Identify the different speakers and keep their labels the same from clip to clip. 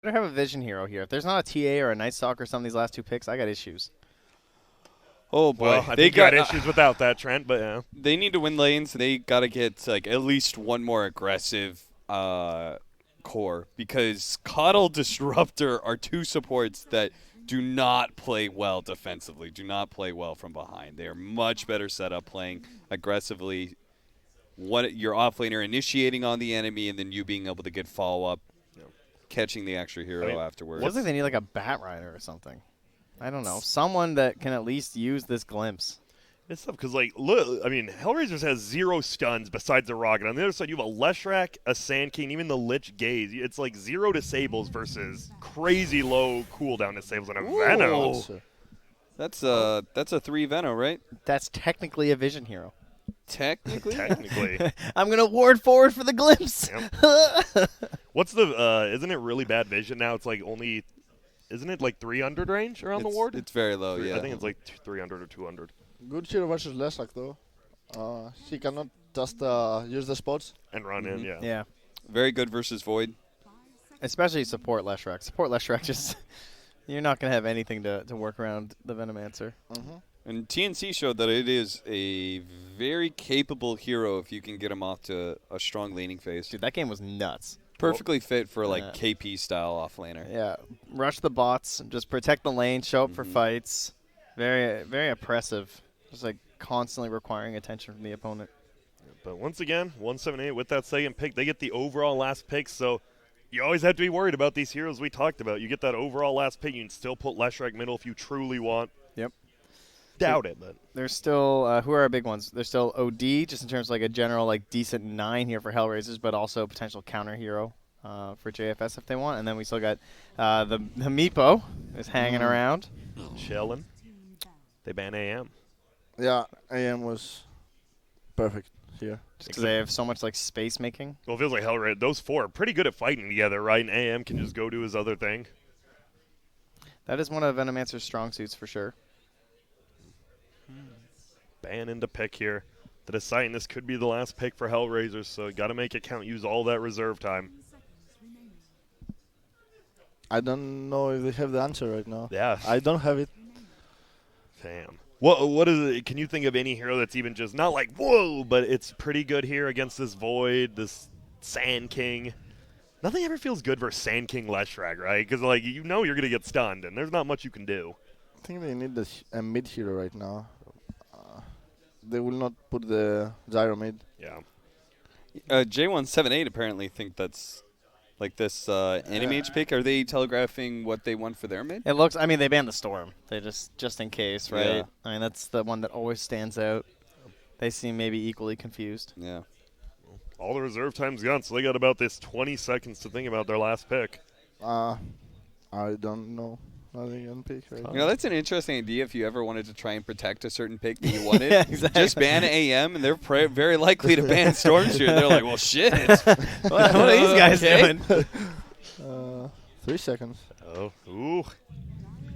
Speaker 1: better have a vision hero here. If there's not a TA or a Night Stalker or some of these last 2 picks, I got issues.
Speaker 2: Oh boy,
Speaker 3: well, I think got issues without that, Trent. But yeah,
Speaker 2: they need to win lanes. They got to get like at least one more aggressive core, because Coddle Disruptor are 2 supports that do not play well defensively. Do not play well from behind. They are much better set up playing aggressively. Your offlaner initiating on the enemy, and then you being able to get follow up, catching the extra hero afterwards.
Speaker 1: It feels like they need like a Bat Rider or something. I don't know. Someone that can at least use this glimpse.
Speaker 3: it's tough because, like, look, I mean, HellRaisers has 0 stuns besides the Rocket. On the other side, you have a Leshrac, a Sand King, even the Lich Gaze. It's like 0 disables versus crazy low cooldown disables and a Veno.
Speaker 2: That's a 3 Veno, right?
Speaker 1: That's technically a vision hero.
Speaker 2: Technically.
Speaker 3: Technically.
Speaker 1: I'm going to ward forward for the glimpse.
Speaker 3: Yep. What's the, isn't it really bad vision now? It's like only, isn't it like 300 range around the ward?
Speaker 2: It's very low, yeah.
Speaker 3: I think it's like 300 or 200.
Speaker 4: Good hero versus Leshrac, though. He cannot just use the spots.
Speaker 3: And run in, yeah.
Speaker 1: Yeah.
Speaker 2: Very good versus Void.
Speaker 1: Especially support Leshrac. Support Leshrac just... You're not going to have anything to work around the Venomancer.
Speaker 2: And TNC showed that it is a very capable hero if you can get him off to a strong laning phase.
Speaker 1: Dude, that game was nuts.
Speaker 2: Perfectly fit for like KP style offlaner.
Speaker 1: Yeah. Rush the bots, just protect the lane, show up for fights. Very, very oppressive. Just like constantly requiring attention from the opponent.
Speaker 3: But once again, 178 with that second pick. They get the overall last pick, so you always have to be worried about these heroes we talked about. You get that overall last pick, you can still put Leshrac middle if you truly want.
Speaker 1: Yep.
Speaker 3: Doubt it, but
Speaker 1: there's still who are our big ones? There's still OD, just in terms of like a general like decent 9 here for HellRaisers, but also potential counter hero for JFS if they want. And then we still got the Meepo is hanging around,
Speaker 3: chilling. They ban AM.
Speaker 4: Yeah, AM was perfect here.
Speaker 1: just because they have so much like space making.
Speaker 3: Well, it feels like HellRaisers. Those 4 are pretty good at fighting together, right? And AM can just go do his other thing.
Speaker 1: That is one of Venomancer's strong suits for sure.
Speaker 3: Ban into pick here. The deciding this could be the last pick for HellRaisers, so you got to make it count. Use all that reserve time.
Speaker 4: I don't know if they have the answer right now.
Speaker 3: Yeah.
Speaker 4: I don't have it.
Speaker 3: Damn. What is it? Can you think of any hero that's even just not like, whoa, but it's pretty good here against this Void, this Sand King? Nothing ever feels good for Sand King Leshrac, right? Because, like, you know you're going to get stunned, and there's not much you can do.
Speaker 4: I think they need a mid hero right now. They will not put the Gyro mid.
Speaker 3: Yeah.
Speaker 2: J178 apparently think that's like this Animage pick. Are they telegraphing what they want for their mid?
Speaker 1: It looks. I mean, they banned the Storm. They just in case, right?
Speaker 2: Yeah.
Speaker 1: I mean, that's the one that always stands out. They seem maybe equally confused.
Speaker 2: Yeah.
Speaker 3: All the reserve time's gone, so they got about this 20 seconds to think about their last pick.
Speaker 4: I don't know. Nothing on pick right
Speaker 2: You know, that's an interesting idea if you ever wanted to try and protect a certain pick that you wanted.
Speaker 1: Yeah, exactly.
Speaker 2: Just ban AM, and they're very likely to ban Stormstream. They're like, well, shit.
Speaker 1: What are these guys doing?
Speaker 4: 3 seconds.
Speaker 3: Oh, ooh.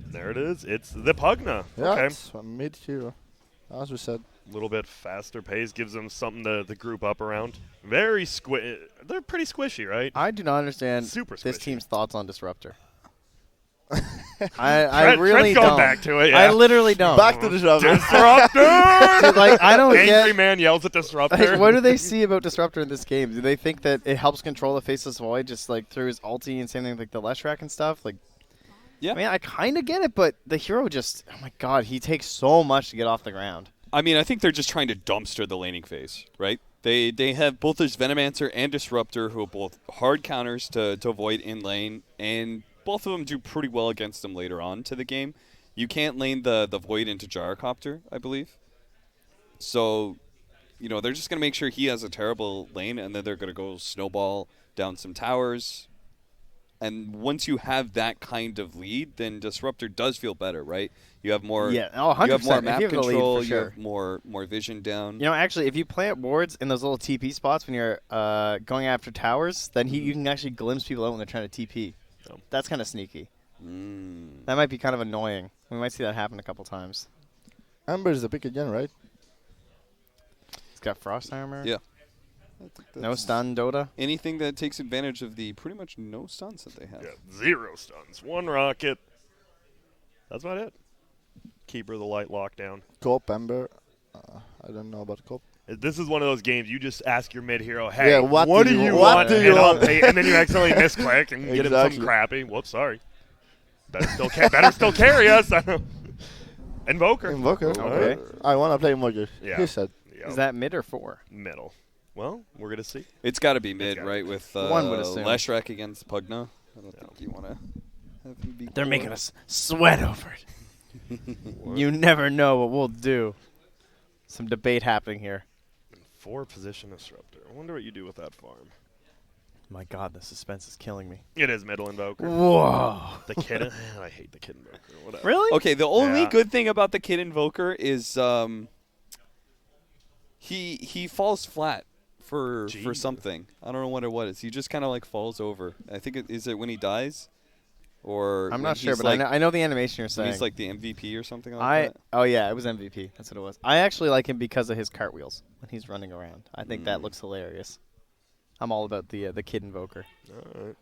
Speaker 3: There it is. It's the Pugna.
Speaker 4: Yeah,
Speaker 3: Okay.
Speaker 4: it's a mid hero, as we said.
Speaker 3: A little bit faster pace gives them something to group up around. Very they're pretty squishy, right?
Speaker 1: I do not understand
Speaker 3: Super
Speaker 1: this
Speaker 3: squishy.
Speaker 1: team's thoughts on Disruptor. I really
Speaker 3: Trent's going
Speaker 1: don't.
Speaker 3: back to it, yeah.
Speaker 1: I literally don't.
Speaker 4: Back to Disruptor.
Speaker 3: Disruptor!
Speaker 1: Dude, like, I don't
Speaker 3: Angry
Speaker 1: get.
Speaker 3: man yells at Disruptor.
Speaker 1: Like, what do they see about Disruptor in this game? Do they think that it helps control the Faceless Void just like through his ulti and same thing with like the Leshrac and stuff? Like,
Speaker 2: Yeah.
Speaker 1: I mean, I kind of get it, but the hero just, oh my god, he takes so much to get off the ground.
Speaker 2: I mean, I think they're just trying to dumpster the laning phase, right? They have both this Venomancer and Disruptor who are both hard counters to avoid in lane, and both of them do pretty well against them later on to the game. You can't lane the Void into Gyrocopter, I believe. So, you know, they're just going to make sure he has a terrible lane, and then they're going to go snowball down some towers. And once you have that kind of lead, then Disruptor does feel better, right? You have more,
Speaker 1: Yeah, oh, 100%.
Speaker 2: you have more
Speaker 1: If
Speaker 2: map
Speaker 1: you have the lead,
Speaker 2: control,
Speaker 1: for
Speaker 2: you
Speaker 1: sure.
Speaker 2: have more vision down.
Speaker 1: You know, actually, if you plant wards in those little TP spots when you're going after towers, then you can actually glimpse people out when they're trying to TP.
Speaker 3: Oh.
Speaker 1: That's kind of sneaky. That might be kind of annoying. We might see that happen a couple times.
Speaker 4: Amber is the pick again, right?
Speaker 1: He's got Frost Armor.
Speaker 2: Yeah.
Speaker 1: No
Speaker 2: that's
Speaker 1: stun Dota.
Speaker 2: anything that takes advantage of the pretty much no stuns that they have.
Speaker 3: Yeah, 0 stuns. 1 rocket. That's about it. Keeper of the Light lockdown.
Speaker 4: Cop, Ember. I don't know about Cop.
Speaker 3: This is one of those games you just ask your mid hero, hey,
Speaker 4: Yeah,
Speaker 3: what
Speaker 4: what
Speaker 3: do
Speaker 4: do
Speaker 3: you
Speaker 4: you
Speaker 3: want?
Speaker 4: want?
Speaker 3: And, I'll pay, and then you accidentally misclick and get him some
Speaker 4: Exactly.
Speaker 3: crappy. Whoops, sorry. Better still carry us. Invoker.
Speaker 4: Invoker.
Speaker 1: Okay.
Speaker 4: I want to play Invoker.
Speaker 3: Yeah.
Speaker 4: He said.
Speaker 3: Yep.
Speaker 1: Is that mid or 4?
Speaker 3: Middle? Well, we're going to see.
Speaker 2: It's got to be mid,
Speaker 3: gotta
Speaker 2: right?
Speaker 3: be.
Speaker 2: With
Speaker 1: One would assume.
Speaker 2: Leshrac against Pugna. I don't think you want to have him be
Speaker 1: They're
Speaker 2: cool.
Speaker 1: making us sweat over it. You never know what we'll do. Some debate happening here.
Speaker 3: 4 position disruptor. I wonder what you do with that farm.
Speaker 1: My God, the suspense is killing me.
Speaker 3: It is middle invoker.
Speaker 1: Whoa.
Speaker 3: The kid. I hate the kid invoker. Whatever.
Speaker 1: Really?
Speaker 2: Okay, the only
Speaker 3: Yeah.
Speaker 2: good thing about the Kid Invoker is he falls flat for
Speaker 3: Jeez.
Speaker 2: something. I don't know what it was. He just kind of like falls over. I think is it when he dies, or
Speaker 1: I'm
Speaker 2: when
Speaker 1: not sure,
Speaker 2: he's
Speaker 1: but
Speaker 2: like,
Speaker 1: I know the animation you're
Speaker 2: when
Speaker 1: saying.
Speaker 2: he's like the MVP or something like that.
Speaker 1: Oh yeah, it was MVP. That's what it was. I actually like him because of his cartwheels when he's running around. I think that looks hilarious. I'm all about the Kid Invoker.
Speaker 3: All right.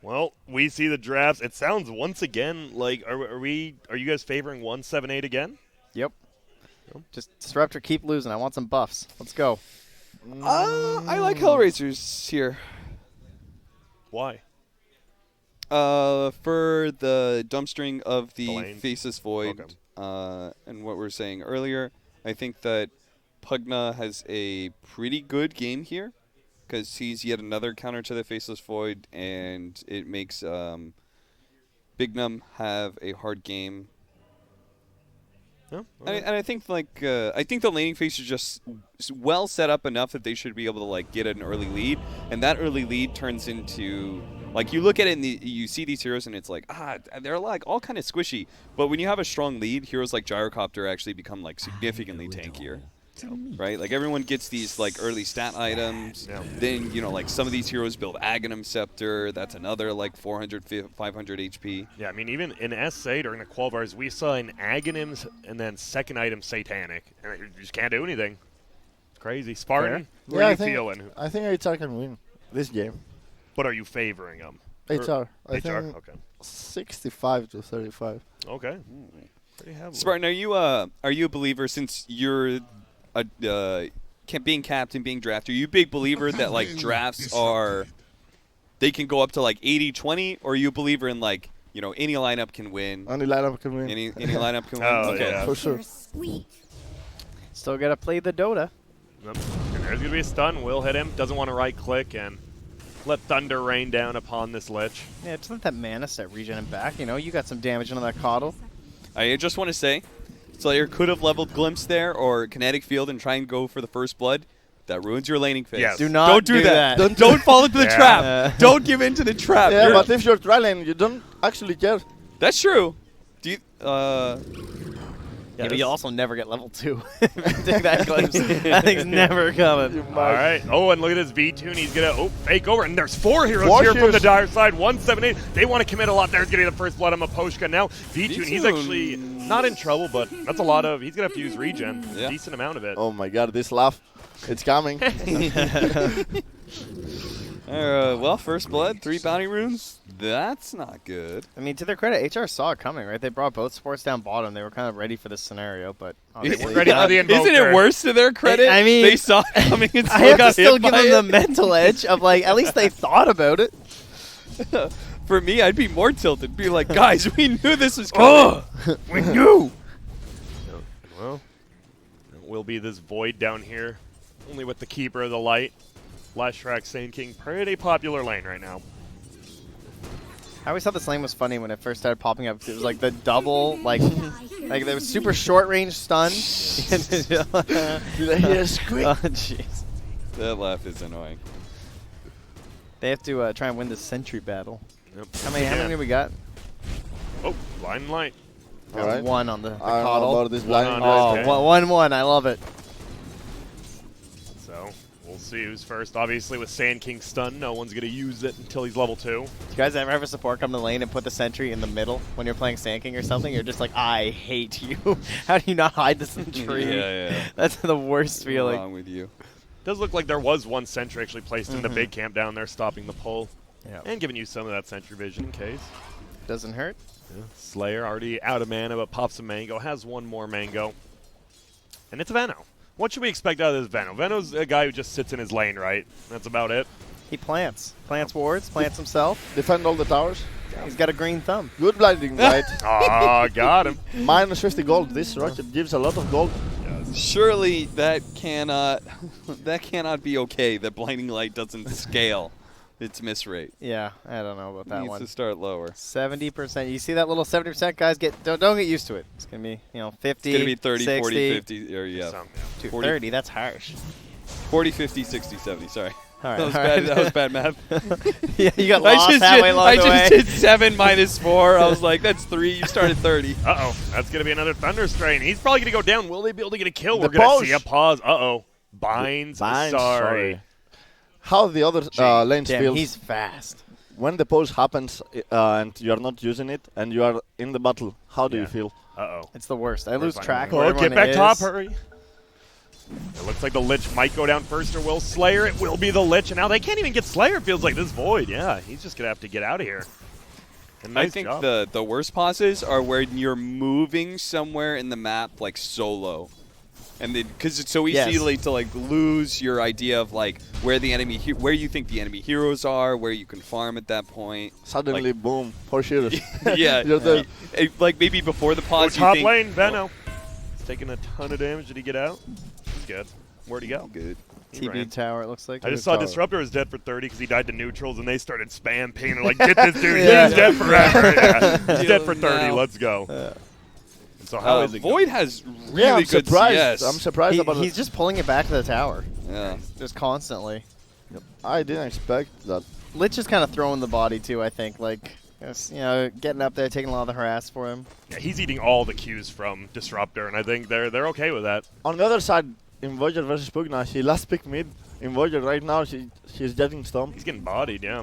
Speaker 3: Well, we see the drafts. It sounds once again like are you guys favoring 178 again?
Speaker 1: Yep. Just Disruptor, keep losing. I want some buffs. Let's go.
Speaker 2: I like HellRaisers here.
Speaker 3: Why?
Speaker 2: For the dumpstering of
Speaker 3: The
Speaker 2: the
Speaker 3: lanes?
Speaker 2: Faceless Void,
Speaker 3: Okay.
Speaker 2: and what we were saying earlier, I think that Pugna has a pretty good game here, because he's yet another counter to the Faceless Void, and it makes Bignum have a hard game.
Speaker 3: No?
Speaker 2: And I think I think the laning phase is just well set up enough that they should be able to like get an early lead, and that early lead turns into like you look at it and you see these heroes and it's like they're like all kind of squishy, but when you have a strong lead, heroes like Gyrocopter actually become like significantly tankier. Right, like everyone gets these like early stat items.
Speaker 3: Yeah.
Speaker 2: Then like some of these heroes build Aghanim Scepter. That's another like 400, 500 HP.
Speaker 3: Yeah, I mean, even in SA during the qualifiers, we saw an Aghanims and then second item Satanic. And you just can't do anything. It's crazy. Spartan, where are you feeling?
Speaker 4: I think HR can win this game.
Speaker 3: But are you favoring them?
Speaker 4: HR. I
Speaker 3: HR?
Speaker 4: think
Speaker 3: Okay.
Speaker 4: 65 to 35.
Speaker 3: Okay. Pretty heavily.
Speaker 2: Spartan, are you a believer, since you're being captain, being drafted, are you a big believer that like drafts they can go up to like 80-20, or are you a believer in like any lineup can win?
Speaker 4: Only lineup can win.
Speaker 2: Any lineup can win.
Speaker 3: Oh,
Speaker 2: Okay.
Speaker 3: yeah.
Speaker 4: For sure.
Speaker 1: Still gotta play the Dota.
Speaker 3: Yep. And there's going to be a stun. Will hit him. Doesn't want to right click and let thunder rain down upon this Lich.
Speaker 1: Yeah, just let that mana set regen him back. You got some damage on that coddle.
Speaker 2: I just want to say, Slayer could have leveled Glimpse there or Kinetic Field and try and go for the first blood. That ruins your laning phase.
Speaker 3: Yes.
Speaker 1: Do not
Speaker 2: Don't do that.
Speaker 1: that.
Speaker 2: Don't fall into the
Speaker 3: Yeah.
Speaker 2: trap. Don't give in to the trap.
Speaker 4: Yeah,
Speaker 2: You're-
Speaker 4: but if you're trialing, you don't actually care.
Speaker 2: That's true. Do you,
Speaker 1: Yeah, but you'll also never get level 2. If you take that glimpse. That thing's never coming.
Speaker 3: All right. Oh, and look at this V-Tune. He's going to fake over. And there's 4 heroes
Speaker 4: Four
Speaker 3: here from
Speaker 4: heroes.
Speaker 3: the dire side. 178. They want to commit a lot. There's getting the first blood on Maposhka. Now, V-Tune, he's
Speaker 2: V-Tune.
Speaker 3: actually not in trouble, but that's a lot of... He's going to have to use regen.
Speaker 2: Yeah.
Speaker 3: Decent amount of it.
Speaker 4: Oh my god, this laugh. It's coming.
Speaker 2: well, first blood, 3 bounty runes. That's not good.
Speaker 1: I mean, to their credit, HR saw it coming, right? They brought both sports down bottom. They were kind of ready for this scenario, but obviously
Speaker 3: ready for the
Speaker 2: Isn't
Speaker 3: Invoker.
Speaker 2: it worse to their credit?
Speaker 1: I mean,
Speaker 2: they saw it coming and
Speaker 1: I
Speaker 2: still
Speaker 1: have to
Speaker 2: got
Speaker 1: still
Speaker 2: hit
Speaker 1: give
Speaker 2: by
Speaker 1: them the
Speaker 2: it.
Speaker 1: mental edge of like, at least they thought about it.
Speaker 2: For me, I'd be more tilted. Be like, guys, we knew this was coming.
Speaker 1: We knew.
Speaker 3: Well, it will be this void down here. Only with the Keeper of the Light. Leshrac, Sand King, pretty popular lane right now.
Speaker 1: I always thought this lane was funny when it first started popping up. 'Cause it was like the double, like there was super short range stun.
Speaker 4: Did I hear a squeak?
Speaker 1: Oh, jeez.
Speaker 2: That laugh is annoying.
Speaker 1: They have to try and win this sentry battle.
Speaker 3: Yep.
Speaker 1: How many do we got?
Speaker 3: Oh, blind light.
Speaker 1: Got
Speaker 4: Alright.
Speaker 1: 1 on the
Speaker 4: I don't
Speaker 1: coddle.
Speaker 4: know about this
Speaker 3: One
Speaker 4: blind.
Speaker 3: on
Speaker 1: Oh,
Speaker 3: Okay.
Speaker 1: 1-1. I love it.
Speaker 3: So we'll see who's first. Obviously, with Sand King stun, no one's going to use it until he's level 2.
Speaker 1: Do you guys ever have a support come to the lane and put the sentry in the middle when you're playing Sand King or something? You're just like, I hate you. How do you not hide this in the tree?
Speaker 2: Yeah.
Speaker 1: That's the worst
Speaker 2: What's
Speaker 1: feeling.
Speaker 2: wrong with you?
Speaker 3: Does look like there was one sentry actually placed in the big camp down there, stopping the pull.
Speaker 1: Yep.
Speaker 3: And giving you some of that sentry vision in case.
Speaker 1: Doesn't hurt.
Speaker 3: Yeah. Slayer already out of mana, but pops a mango. Has one more mango. And it's Veno. What should we expect out of this Veno? Veno's a guy who just sits in his lane, right? That's about it.
Speaker 1: He plants. Plants wards, plants himself.
Speaker 4: Defend all the towers.
Speaker 1: He's got a green thumb.
Speaker 4: Good blinding light.
Speaker 3: Ah, got him.
Speaker 4: Minus 50 gold. This rocket gives a lot of gold.
Speaker 2: Surely that cannot be okay. That blinding light doesn't scale its miss rate.
Speaker 1: Yeah, I don't know about that
Speaker 2: Needs
Speaker 1: one.
Speaker 2: to start lower.
Speaker 1: 70%. You see that little 70%, guys? Don't get used to it. It's gonna be 50.
Speaker 2: It's gonna be 30,
Speaker 1: 60,
Speaker 2: 40, 50, or yeah,
Speaker 3: Some,
Speaker 1: Dude,
Speaker 2: 40.
Speaker 1: 30. That's harsh.
Speaker 2: 40, 50, 60, 70. Sorry.
Speaker 1: All right,
Speaker 2: That was
Speaker 1: all
Speaker 2: bad.
Speaker 1: right.
Speaker 2: That was bad math.
Speaker 1: Yeah, you got lost halfway along
Speaker 2: I
Speaker 1: the
Speaker 2: just
Speaker 1: way.
Speaker 2: did 7 minus 4. I was like, that's 3. You started 30.
Speaker 3: Uh-oh. That's going to be another Thunder Strain. He's probably going to go down. Will they be able to get a kill?
Speaker 4: The
Speaker 3: We're going to
Speaker 4: push.
Speaker 3: see a pause. Uh-oh. Binds. Sorry.
Speaker 4: How the other lanes
Speaker 1: Damn,
Speaker 4: feel
Speaker 1: he's fast.
Speaker 4: when the pause happens and you are not using it and you are in the battle? How do you feel?
Speaker 3: Uh-oh.
Speaker 1: It's the worst. I lose
Speaker 3: fine.
Speaker 1: track.
Speaker 3: Oh,
Speaker 1: where
Speaker 3: get
Speaker 1: everyone
Speaker 3: back
Speaker 1: is.
Speaker 3: top. Hurry. It looks like the Lich might go down first, or will Slayer. It will be the Lich. And now they can't even get Slayer. It feels like this Void. Yeah, he's just going to have to get out of here. And
Speaker 2: I
Speaker 3: nice
Speaker 2: think
Speaker 3: job.
Speaker 2: the worst pauses are when you're moving somewhere in the map like solo, and because it's so easy to like lose your idea of like where you think the enemy heroes are, where you can farm at that point.
Speaker 4: Suddenly,
Speaker 2: Like-
Speaker 4: boom, 4 heroes.
Speaker 2: Yeah,
Speaker 4: You're dead.
Speaker 2: like maybe before the
Speaker 3: Oh,
Speaker 2: pause, you
Speaker 3: top
Speaker 2: think,
Speaker 3: lane, Veno. He's taking a ton of damage. Did he get out? He's good. Where'd he go?
Speaker 2: Good.
Speaker 3: He ran.
Speaker 1: TB tower, it looks like.
Speaker 3: I just saw
Speaker 4: tower.
Speaker 3: Disruptor was dead for 30 because he died to neutrals, and they started spam pinging like, get this dude,
Speaker 1: Yeah.
Speaker 3: he's dead forever. Yeah. He's dead for 30,
Speaker 2: Now.
Speaker 3: let's go. And so how is it
Speaker 2: Void has really
Speaker 4: Yeah, I'm
Speaker 2: good
Speaker 4: surprised.
Speaker 2: CS.
Speaker 4: I'm surprised about
Speaker 1: He's
Speaker 4: it.
Speaker 1: just pulling it back to the tower.
Speaker 2: Yeah.
Speaker 1: Just constantly.
Speaker 4: I didn't expect that.
Speaker 1: Lich is kind of throwing the body, too, I think. Like, just, getting up there, taking a lot of the harass for him.
Speaker 3: Yeah, he's eating all the Qs from Disruptor, and I think they're okay with that.
Speaker 4: On the other side, in Voyager versus Pugna, he last picked mid. In Voyager right now, she's getting stomped.
Speaker 3: He's getting bodied, yeah.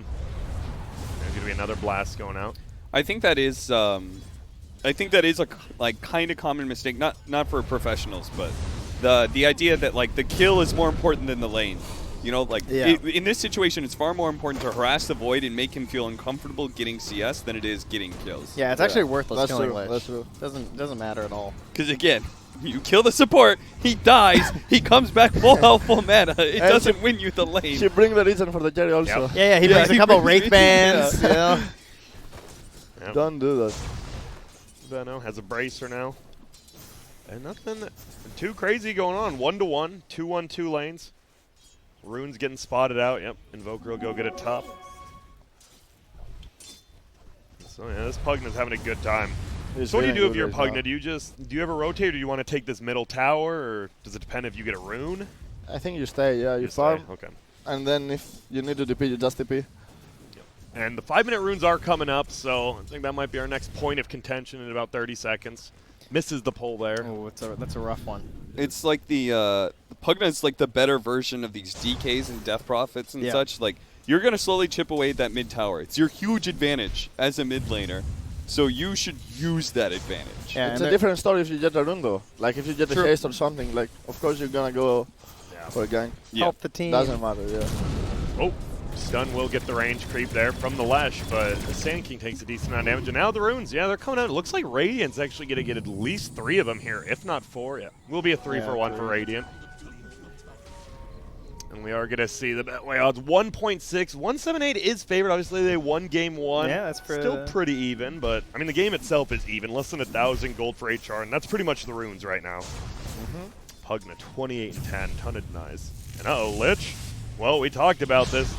Speaker 3: There's going to be another blast going out.
Speaker 2: I think that is a like kind of common mistake, not for professionals, but the idea that like the kill is more important than the lane. In this situation, it's far more important to harass the Void and make him feel uncomfortable getting CS than it is getting kills.
Speaker 1: Yeah, it's actually worthless
Speaker 4: That's
Speaker 1: killing
Speaker 4: true,
Speaker 1: Lich.
Speaker 4: that's true.
Speaker 1: Doesn't matter at all.
Speaker 2: Because again, you kill the support, he dies, he comes back full health, full mana. It
Speaker 4: And
Speaker 2: doesn't win you the lane.
Speaker 4: She bring the reason for the Jerry also.
Speaker 3: Yep.
Speaker 1: Yeah, he
Speaker 2: Yeah,
Speaker 1: brings a
Speaker 2: he
Speaker 1: couple
Speaker 2: brings
Speaker 1: Wraith
Speaker 2: me-
Speaker 1: bands,
Speaker 2: yeah.
Speaker 3: Yep.
Speaker 4: Don't do that.
Speaker 3: Veno has a bracer now. And nothing too crazy going on. 1-to-1, 2-1-2 lanes. Rune's getting spotted out. Yep, Invoker will go get it top. So yeah, this Pugna's having a good time.
Speaker 4: He's
Speaker 3: So what do you
Speaker 4: feeling
Speaker 3: do if
Speaker 4: good
Speaker 3: you're
Speaker 4: right
Speaker 3: Pugna? Do you ever rotate, or do you want to take this middle tower, or does it depend if you get a rune?
Speaker 4: now. I think you stay, yeah. You
Speaker 3: You
Speaker 4: farm,
Speaker 3: stay, okay.
Speaker 4: and then if you need to DP, you just DP.
Speaker 3: And the 5-minute runes are coming up, so I think that might be our next point of contention in about 30 seconds. Misses the pull there.
Speaker 1: Oh, that's a rough one.
Speaker 2: It's like the Pugna is like the better version of these DKs and Death Prophets and
Speaker 1: Yeah.
Speaker 2: such. Like you're gonna slowly chip away at that mid tower. It's your huge advantage as a mid laner, so you should use that advantage.
Speaker 1: Yeah,
Speaker 4: It's
Speaker 1: and
Speaker 4: a different story if you get a rune though. Like if you get
Speaker 2: True.
Speaker 4: a haste or something, like of course you're gonna go
Speaker 3: Yeah.
Speaker 4: for a gank.
Speaker 2: Yeah.
Speaker 1: help the team.
Speaker 4: Doesn't matter, yeah.
Speaker 3: Oh, stun will get the range creep there from the Lesh, but the Sand King takes a decent amount of damage. And now the runes, yeah, they're coming out. It looks like Radiant's actually going to get at least 3 of them here, if not 4. Yeah, will be a 3-for-1 for Radiant. And we are going to see the Betway odds 1.6. 178 is favored. Obviously, they won game 1.
Speaker 1: Yeah, that's
Speaker 3: still pretty even, but I mean, the game itself is even. Less than 1,000 gold for HR, and that's pretty much the runes right now. Pugna 28 and 10, ton of denies. And Lich. Well, we talked about this.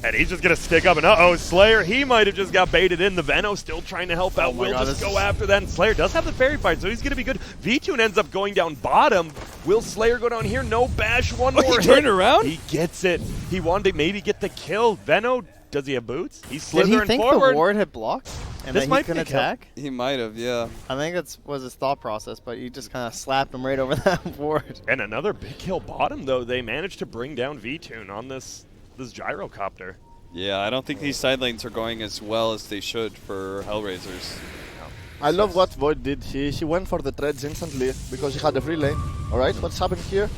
Speaker 3: And he's just going to stick up. And Slayer, he might have just got baited in. The Veno still trying to help out.
Speaker 1: my
Speaker 3: Will
Speaker 1: God,
Speaker 3: just
Speaker 1: this
Speaker 3: go
Speaker 1: is-
Speaker 3: after that. And Slayer does have the fairy fight, so he's going to be good. V-Tune ends up going down bottom. Will Slayer go down here? No bash. One more
Speaker 2: he
Speaker 3: hit.
Speaker 2: turned around?
Speaker 3: He gets it. He wanted to maybe get the kill. Veno, does he have boots? He's
Speaker 1: Did
Speaker 3: slithering
Speaker 1: he think
Speaker 3: forward.
Speaker 1: the ward had blocked and
Speaker 3: This
Speaker 1: that
Speaker 3: might
Speaker 1: he couldn't
Speaker 3: be a kill.
Speaker 1: attack?
Speaker 2: He might have, yeah.
Speaker 1: I think that was his thought process, but you just kind of slapped him right over that ward.
Speaker 3: And another big kill bottom, though. They managed to bring down V-Tune on this gyrocopter.
Speaker 2: Yeah, I don't think these side lanes are going as well as they should for HellRaisers.
Speaker 4: I love what Void did. He went for the treads instantly because he had a free lane. All right, what's happening here?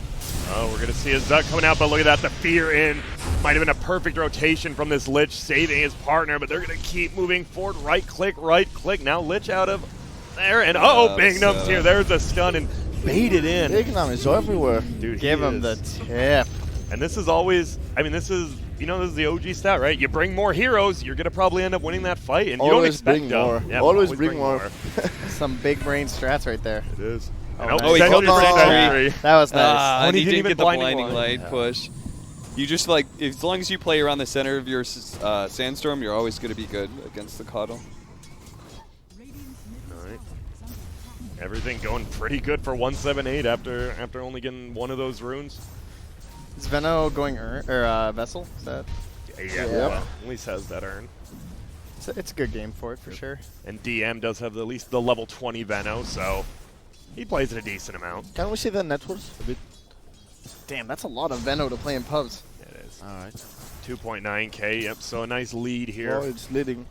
Speaker 3: Oh, we're going to see a Zuk coming out, but look at that. The fear in. Might have been a perfect rotation from this Lich saving his partner, but they're going to keep moving forward. Right click. Now Lich out of there, and Bingnum's here. There's a stun and baited in.
Speaker 4: Bignum is everywhere.
Speaker 3: Dude,
Speaker 1: Give him the tip.
Speaker 3: And this is always, I mean, this is the OG stat, right? You bring more heroes, you're going to probably end up winning that fight, and you don't expect
Speaker 4: bring more.
Speaker 3: Yeah,
Speaker 4: always bring more.
Speaker 1: Some big brain strats right there.
Speaker 3: It is.
Speaker 1: Oh,
Speaker 2: Oh, he called
Speaker 3: Sentry,
Speaker 2: it
Speaker 3: Sentry.
Speaker 1: That was nice.
Speaker 2: And he
Speaker 3: didn't
Speaker 2: didn't
Speaker 3: even
Speaker 2: get the blinding light
Speaker 3: Yeah.
Speaker 2: push. You just like, as long as you play around the center of your Sandstorm, you're always going to be good against the Coddle.
Speaker 3: Alright. Everything going pretty good for 178 after only getting one of those runes.
Speaker 1: Is Veno going Vessel? Is that?
Speaker 3: Yeah,
Speaker 4: Yep.
Speaker 3: well, at least has that earn.
Speaker 1: It's a good game for it, for sure.
Speaker 3: And DM does have at least the level 20 Veno, so he plays it a decent amount.
Speaker 4: Can we see the networks a bit?
Speaker 1: Damn, that's a lot of Veno to play in pubs.
Speaker 3: It is.
Speaker 4: All right.
Speaker 3: 2.9k, yep, so a nice lead here.
Speaker 4: Oh, it's leading.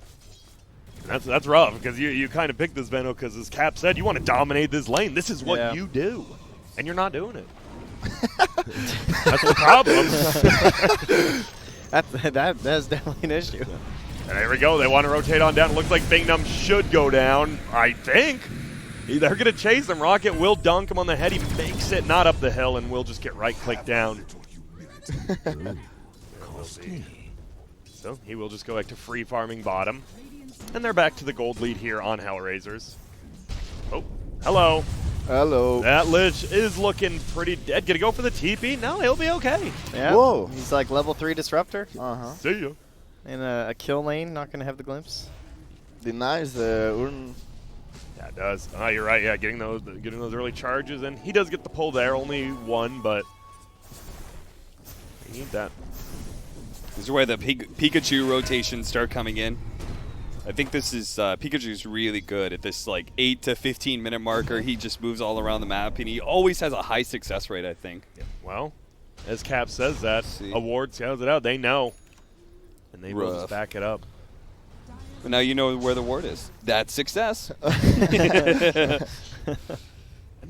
Speaker 3: That's rough, because you kind of picked this Veno because, as Cap said, you want to dominate this lane. This is what
Speaker 1: Yeah.
Speaker 3: you do, and you're not doing it. That's the problem.
Speaker 1: That's definitely an issue.
Speaker 3: And there we go. They want to rotate on down. It looks like Bingnum should go down, I think. They're going to chase him. Rocket will dunk him on the head. He makes it not up the hill, and will just get right-clicked down. So he will just go back to free farming bottom. And they're back to the gold lead here on HellRaisers. Oh, hello.
Speaker 4: Hello.
Speaker 3: That Lich is looking pretty dead. Gonna go for the TP? No, he'll be okay.
Speaker 1: Yeah.
Speaker 4: Whoa.
Speaker 1: He's like level 3 Disruptor.
Speaker 4: Uh-huh.
Speaker 3: See ya.
Speaker 1: In a kill lane, not going to have the glimpse.
Speaker 4: Denies the urn.
Speaker 3: Yeah, it does. Oh, you're right. Yeah, getting those early charges, and he does get the pull there. Only one, but you need that.
Speaker 2: This is where the Pikachu rotations start coming in. I think this is Pikachu's really good at this like 8 to 15 minute marker. He just moves all around the map, and he always has a high success rate, I think.
Speaker 3: Yeah. Well, as Cap says that,
Speaker 2: See.
Speaker 3: Award scouts it out. They know, and they will just
Speaker 2: Rough.
Speaker 3: back it up.
Speaker 2: But now you know where the ward is. That's success.
Speaker 3: And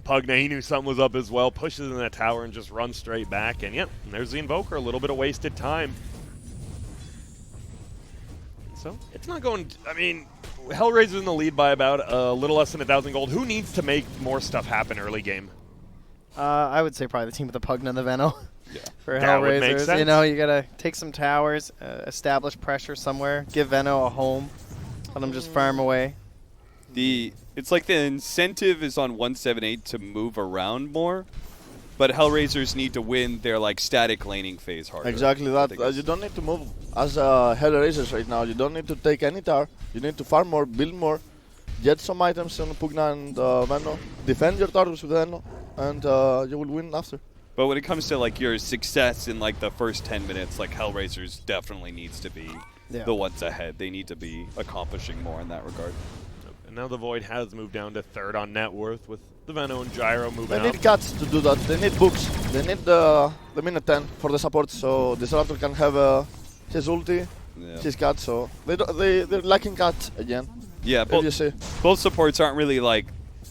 Speaker 3: Pugna, he knew something was up as well. Pushes in that tower and just runs straight back. And yep, there's the Invoker. A little bit of wasted time. So it's not going. I mean, HellRaisers in the lead by about a little less than 1,000 gold. Who needs to make more stuff happen early game?
Speaker 1: I would say probably the team with the Pugna and the Veno.
Speaker 2: Yeah.
Speaker 1: For
Speaker 3: That would make
Speaker 1: HellRaisers.
Speaker 3: sense.
Speaker 1: You know, you got to take some towers, establish pressure somewhere, give Veno a home, let him just farm away.
Speaker 2: It's like the incentive is on 178 to move around more, but HellRaisers need to win their like static laning phase harder.
Speaker 4: Exactly that. You don't need to move as HellRaisers right now. You don't need to take any tower. You need to farm more, build more, get some items on Pugna and Veno, defend your towers with Veno, and you will win after.
Speaker 2: But when it comes to like your success in like the first 10 minutes, like HellRaisers definitely needs to be the ones ahead. They need to be accomplishing more in that regard.
Speaker 3: And now the Void has moved down to third on net worth with the Veno and Gyro moving
Speaker 4: They
Speaker 3: up.
Speaker 4: need guts to do that. They need books. They need the minute 10 for the support, so Disruptor can have his ulti, his cut. So they're lacking cut again.
Speaker 2: Yeah,
Speaker 4: As you see.
Speaker 2: both supports aren't really like,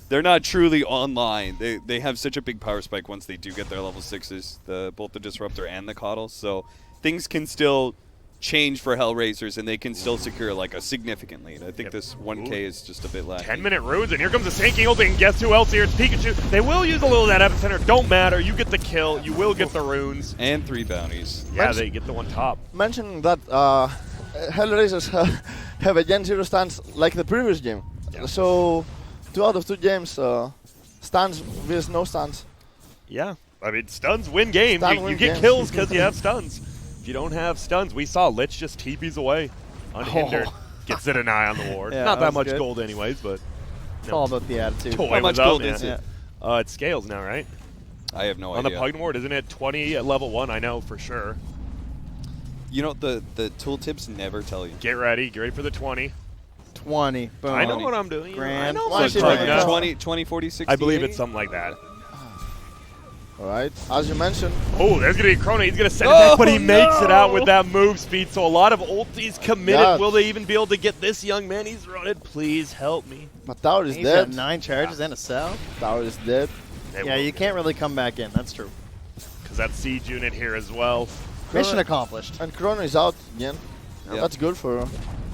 Speaker 2: they're not truly online. They have such a big power spike once they do get their level 6s, both the Disruptor and the Coddle. So things can still change for HellRaisers, and they can still secure like a significant lead. I think this 1K is just a bit lacking.
Speaker 3: 10-minute runes, and here comes the sinking ulti, and guess who else here? It's Pikachu. They will use a little of that epicenter. Don't matter. You get the kill. You will get the runes.
Speaker 2: And 3 bounties.
Speaker 3: Yeah, they get the one top.
Speaker 4: Mentioning that HellRaisers have a Gen 0 stance like the previous game.
Speaker 3: Yeah.
Speaker 4: So 2 out of 2 games, stuns vs no stuns.
Speaker 3: Yeah. I mean, stuns win games.
Speaker 4: Stun
Speaker 3: You
Speaker 4: win
Speaker 3: get
Speaker 4: games.
Speaker 3: kills because you have stuns. If you don't have stuns, we saw Lich just TPs away. Unhindered. Gets it an eye on the ward.
Speaker 1: Yeah,
Speaker 3: Not
Speaker 1: that
Speaker 3: that
Speaker 1: was
Speaker 3: much
Speaker 1: good.
Speaker 3: gold anyways, but
Speaker 1: It's all about the attitude.
Speaker 3: toy
Speaker 2: How much
Speaker 3: was up,
Speaker 2: gold
Speaker 3: yeah.
Speaker 2: is it?
Speaker 3: It scales now, right?
Speaker 2: I have no
Speaker 3: On the
Speaker 2: idea.
Speaker 3: Pugna ward, isn't it 20 at level 1? I know for sure.
Speaker 2: You know, the tooltips never tell you.
Speaker 3: Get ready for the 20.
Speaker 1: 20. Boom.
Speaker 3: I know what I'm doing. I
Speaker 1: Grand.
Speaker 3: know
Speaker 4: Why
Speaker 3: my
Speaker 4: should
Speaker 3: Pugna.
Speaker 4: I-
Speaker 2: 20, 40, 60.
Speaker 3: I believe it's something like that.
Speaker 4: Alright, as you mentioned,
Speaker 3: Oh, there's going to be a Chrono. He's going to send it back, but he makes it out
Speaker 2: no!
Speaker 3: with that move speed. So a lot of ultis committed.
Speaker 4: Yeah.
Speaker 3: Will they even be able to get this young man? He's running. Please help me.
Speaker 4: but tower is
Speaker 1: He's got
Speaker 4: dead.
Speaker 1: 9 charges and a cell.
Speaker 4: Tower is dead.
Speaker 1: Yeah, you can't really come back in. That's true.
Speaker 3: Because that siege unit here as well.
Speaker 1: Mission accomplished.
Speaker 4: And Chrono is out again.
Speaker 2: Yep.
Speaker 4: That's good for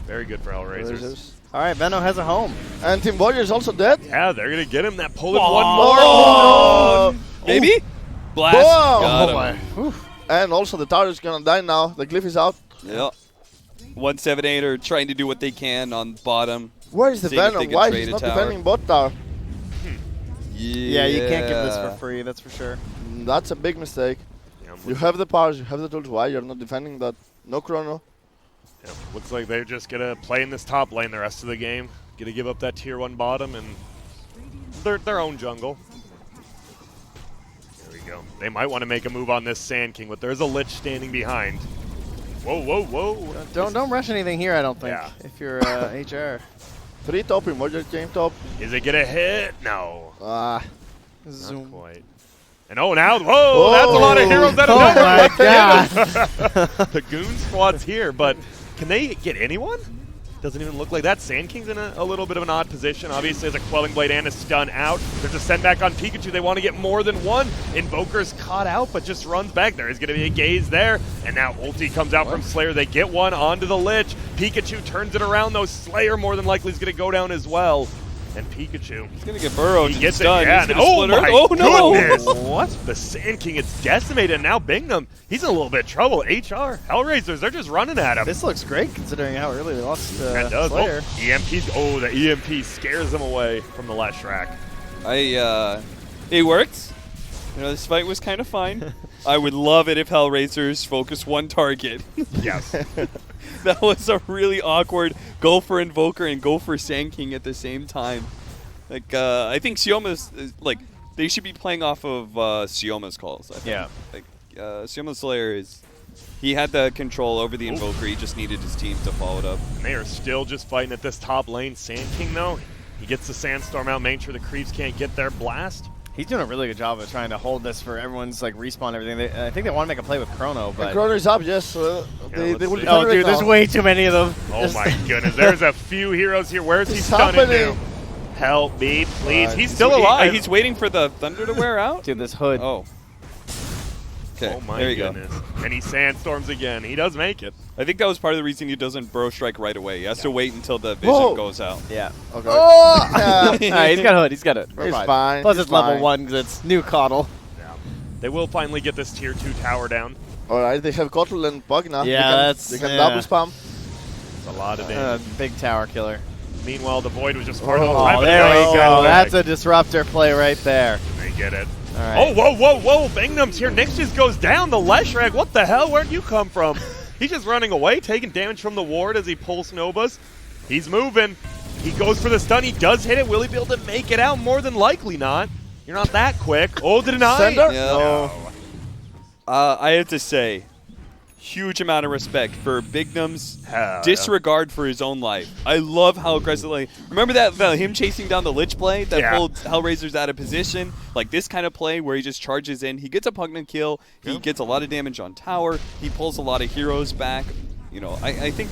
Speaker 3: Very good for HellRaisers.
Speaker 4: HellRaisers.
Speaker 1: All right, Venno has a home.
Speaker 4: And Team Warrior is also dead.
Speaker 3: Yeah, they're going to get him. That pull in
Speaker 2: Oh.
Speaker 3: one more.
Speaker 4: Oh.
Speaker 2: Maybe? Blast.
Speaker 4: Boom.
Speaker 2: Got
Speaker 1: Oh
Speaker 2: him.
Speaker 1: my.
Speaker 4: And also the tower is gonna die now. The glyph is out.
Speaker 2: Yep. 178 are trying to do what they can on bottom.
Speaker 4: Where is the
Speaker 2: Seeing if they
Speaker 4: Venom?
Speaker 2: can
Speaker 4: Why
Speaker 2: trade
Speaker 4: he's
Speaker 2: a
Speaker 4: not
Speaker 2: tower.
Speaker 4: defending bot tower?
Speaker 1: Yeah, you can't give this for free. That's for sure.
Speaker 4: That's a big mistake.
Speaker 3: Yeah,
Speaker 4: You have the powers, you have the tools. Why you're not defending that? No Chrono.
Speaker 3: yeah, looks like they're just going to play in this top lane the rest of the game. Going to give up that tier 1 bottom and their own jungle. There we go. They might want to make a move on this Sand King, but there's a Lich standing behind. Whoa, whoa, whoa.
Speaker 1: Don't rush anything here. I don't think.
Speaker 3: Yeah.
Speaker 1: If you're HR.
Speaker 4: 3 top in Warrior game top.
Speaker 3: Is it going to hit? No.
Speaker 4: Ah.
Speaker 3: Not
Speaker 1: Zoom.
Speaker 3: quite. And now, whoa, that's a lot of heroes out of
Speaker 1: Oh
Speaker 3: nowhere.
Speaker 1: my
Speaker 3: God. The Goon Squad's here, but can they get anyone? Doesn't even look like that. Sand King's in a little bit of an odd position. Obviously, there's a Quelling Blade and a stun out. There's a send back on Pikachu. They want to get more than one. Invoker's caught out, but just runs back. There is going to be a gaze there. And now ulti comes out from Slayer. They get one onto the Lich. Pikachu turns it around, though. Slayer more than likely is going to go down as well. And Pikachu,
Speaker 2: He's going to get burrowed.
Speaker 3: he
Speaker 2: and
Speaker 3: gets it.
Speaker 2: stunned.
Speaker 3: Yeah,
Speaker 2: He's
Speaker 3: and
Speaker 2: gonna
Speaker 3: oh
Speaker 2: split her.
Speaker 3: my
Speaker 2: Oh, no.
Speaker 3: goodness.
Speaker 1: What?
Speaker 3: The Sand King is decimated. And now Bingham, he's in a little bit of trouble. HR, HellRaisers, they're just running at him.
Speaker 1: This looks great considering how early they lost
Speaker 3: That does.
Speaker 1: Slayer.
Speaker 3: Oh, EMP. Oh, the EMP scares him away from the Leshrac.
Speaker 2: It worked. You know, this fight was kind of fine. I would love it if HellRaisers focused one target.
Speaker 3: Yes.
Speaker 2: That was a really awkward go for Invoker and go for Sand King at the same time. Like, I think Sioma's, like, they should be playing off of Sioma's calls. I think.
Speaker 1: Yeah.
Speaker 2: Like, Sioma's Slayer is, he had the control over the Invoker. He just needed his team to follow it up.
Speaker 3: And they are still just fighting at this top lane. Sand King, though, he gets the Sandstorm out, making sure the creeps can't get their blast.
Speaker 1: He's doing a really good job of trying to hold this for everyone's like respawn and everything. I think they want to make a play with Chrono, but
Speaker 4: And Chrono is up, yes. They
Speaker 3: let's
Speaker 4: will
Speaker 3: see.
Speaker 4: defend
Speaker 1: oh,
Speaker 4: right
Speaker 1: dude, there's
Speaker 4: now.
Speaker 1: way too many of them.
Speaker 3: Oh my goodness, there's a few heroes here. Where's he
Speaker 4: What's
Speaker 3: stunning
Speaker 4: happening?
Speaker 3: to? Help me, please.
Speaker 4: Right.
Speaker 3: He's still alive.
Speaker 2: He's waiting for the thunder to wear out?
Speaker 1: Dude, this hood.
Speaker 2: Oh. Okay,
Speaker 3: Oh my
Speaker 2: there you
Speaker 3: goodness. And he sandstorms again. He does make it.
Speaker 2: go. I think that was part of the reason he doesn't Burrow Strike right away. He has to wait until the vision
Speaker 4: Whoa.
Speaker 2: goes out.
Speaker 1: Yeah.
Speaker 4: Okay.
Speaker 1: Oh! All right, he's got hood. He's got it. We're
Speaker 4: He's fine.
Speaker 1: Plus
Speaker 4: he's
Speaker 1: it's level
Speaker 4: fine.
Speaker 1: 1 because it's new Coddle.
Speaker 3: Yeah. They will finally get this tier 2 tower down.
Speaker 4: Alright, they have Kotl and Bug now.
Speaker 1: Yeah,
Speaker 4: they can
Speaker 1: yeah.
Speaker 4: double spam.
Speaker 3: It's a lot of damage.
Speaker 1: Big tower killer.
Speaker 3: Meanwhile, the Void was just part of the
Speaker 1: Oh,
Speaker 3: weapon.
Speaker 1: there
Speaker 3: Now
Speaker 1: we
Speaker 3: he
Speaker 1: go.
Speaker 3: gets
Speaker 1: That's
Speaker 3: back.
Speaker 1: a disruptor play right there.
Speaker 3: They get it.
Speaker 1: All right.
Speaker 3: Oh, whoa, whoa, whoa. Bingham's here. Nyx just goes down. The Leshrac. What the hell? Where'd you come from? He's just running away, taking damage from the ward as he pulls Novas. He's moving. He goes for the stun. He does hit it. Will he be able to make it out? More than likely not. You're not that quick. Oh, deny.
Speaker 4: Sender?
Speaker 2: Yeah.
Speaker 4: No.
Speaker 2: I have to say, huge amount of respect for Bignum's
Speaker 3: Hell,
Speaker 2: disregard for his own life. I love how aggressively. Remember that him chasing down the Lich play that
Speaker 3: Yeah.
Speaker 2: pulled HellRaisers out of position? Like this kind of play where he just charges in. He gets a pugna kill. He gets a lot of damage on tower. He pulls a lot of heroes back. You know, I think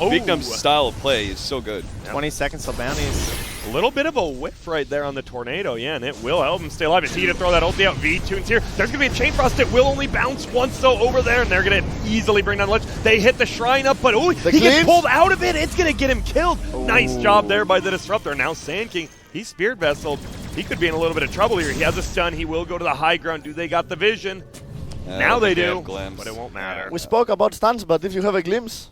Speaker 3: Oh.
Speaker 2: Bignum's style of play is so good.
Speaker 1: 20 seconds till bounties.
Speaker 3: A little bit of a whiff right there on the tornado, yeah, and it will help him stay alive. Is he to throw that ulti out? V-Tune's here. There's going to be a Chain Frost. It will only bounce once, though, over there, and they're going to easily bring down Lich. They hit the shrine up, but he gets
Speaker 4: cleave?
Speaker 3: pulled out of it. It's going to get him killed. Nice job there by the Disruptor. Now Sand King, he's Spirit Vesseled. He could be in a little bit of trouble here. He has a stun. He will go to the high ground. Do they got the vision? Now they do,
Speaker 2: have glimpse.
Speaker 3: but it won't matter.
Speaker 4: We spoke about stuns, but if you have a glimpse,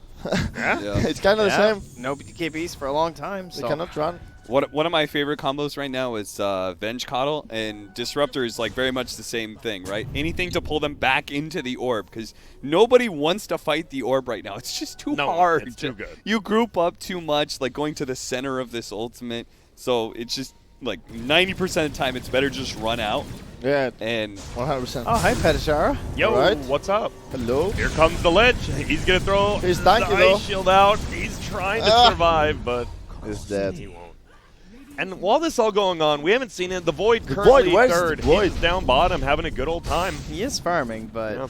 Speaker 3: Yeah?
Speaker 2: Yeah.
Speaker 4: it's kind of the same.
Speaker 1: No BKBs for a long time.
Speaker 4: They
Speaker 1: So.
Speaker 4: cannot run.
Speaker 2: One of my favorite combos right now is Venge Coddle, and Disruptor is like very much the same thing, right? Anything to pull them back into the orb, because nobody wants to fight the orb right now. It's just too
Speaker 3: No,
Speaker 2: hard.
Speaker 3: it's too good.
Speaker 2: You group up too much, like going to the center of this ultimate, so it's just like 90% of the time it's better just run out.
Speaker 4: Yeah,
Speaker 2: And
Speaker 4: 100%.
Speaker 1: Oh, hi, Petishara.
Speaker 3: Yo,
Speaker 4: Alright.
Speaker 3: what's up?
Speaker 4: Hello.
Speaker 3: Here comes the Lich. He's going to throw
Speaker 4: He's
Speaker 3: the
Speaker 4: tanky, though.
Speaker 3: ice shield out. He's trying to
Speaker 4: Ah.
Speaker 3: survive, but
Speaker 4: He's dead.
Speaker 3: he won't. And while this is all going on, we haven't seen it. The Void
Speaker 4: The
Speaker 3: currently
Speaker 4: Void, where's
Speaker 3: third.
Speaker 4: the Void?
Speaker 3: He's down bottom, having a good old time.
Speaker 1: He is farming, but
Speaker 3: Yeah.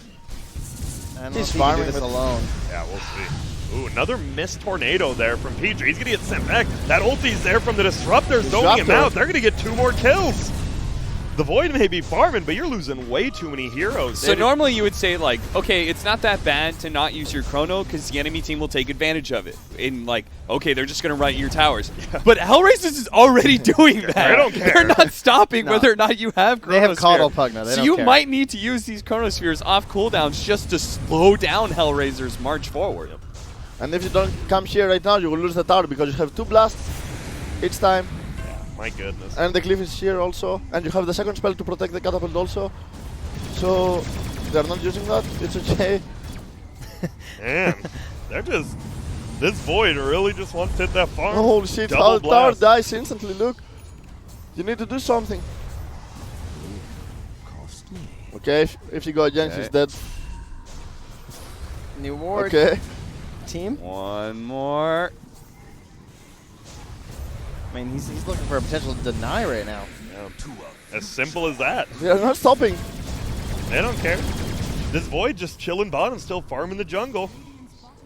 Speaker 1: I don't know
Speaker 4: He's
Speaker 1: if he can
Speaker 4: farming
Speaker 1: do this
Speaker 4: with-
Speaker 1: alone.
Speaker 3: Yeah, we'll see. Ooh, another missed tornado there from Pedro. He's going to get sent back. That ulti's there from the Disruptor, zoning him
Speaker 4: Disruptor.
Speaker 3: out. They're going to get 2 more kills. The Void may be farming, but you're losing way too many heroes.
Speaker 2: So normally you would say, like, okay, it's not that bad to not use your chrono because the enemy team will take advantage of it. In like, okay, they're just going to run your towers. Yeah. But HellRaisers is already doing that.
Speaker 3: They don't care.
Speaker 2: They're not stopping whether or not you have Chronosphere.
Speaker 1: They have Coddle Pugna. They
Speaker 2: so
Speaker 1: don't
Speaker 2: you
Speaker 1: care.
Speaker 2: might need to use these Chronospheres off cooldowns just to slow down HellRaisers' march forward.
Speaker 4: And if you don't come here right now, you will lose the tower because you have 2 blasts each time.
Speaker 3: My goodness.
Speaker 4: And the cliff is here also. And you have the second spell to protect the catapult also. So they're not using that. It's okay.
Speaker 3: Man, they're just... This Void really just wants to hit that farm.
Speaker 4: Holy shit,
Speaker 3: Double
Speaker 4: how the tower
Speaker 3: blast.
Speaker 4: dies instantly, look. You need to do something. Okay, if you go against, he's dead.
Speaker 1: New ward.
Speaker 4: Okay.
Speaker 1: Team.
Speaker 2: One more.
Speaker 1: I mean, he's looking for a potential deny right now.
Speaker 3: As simple as that.
Speaker 4: They are not stopping.
Speaker 3: They don't care. This Void just chilling bottom, still farming the jungle.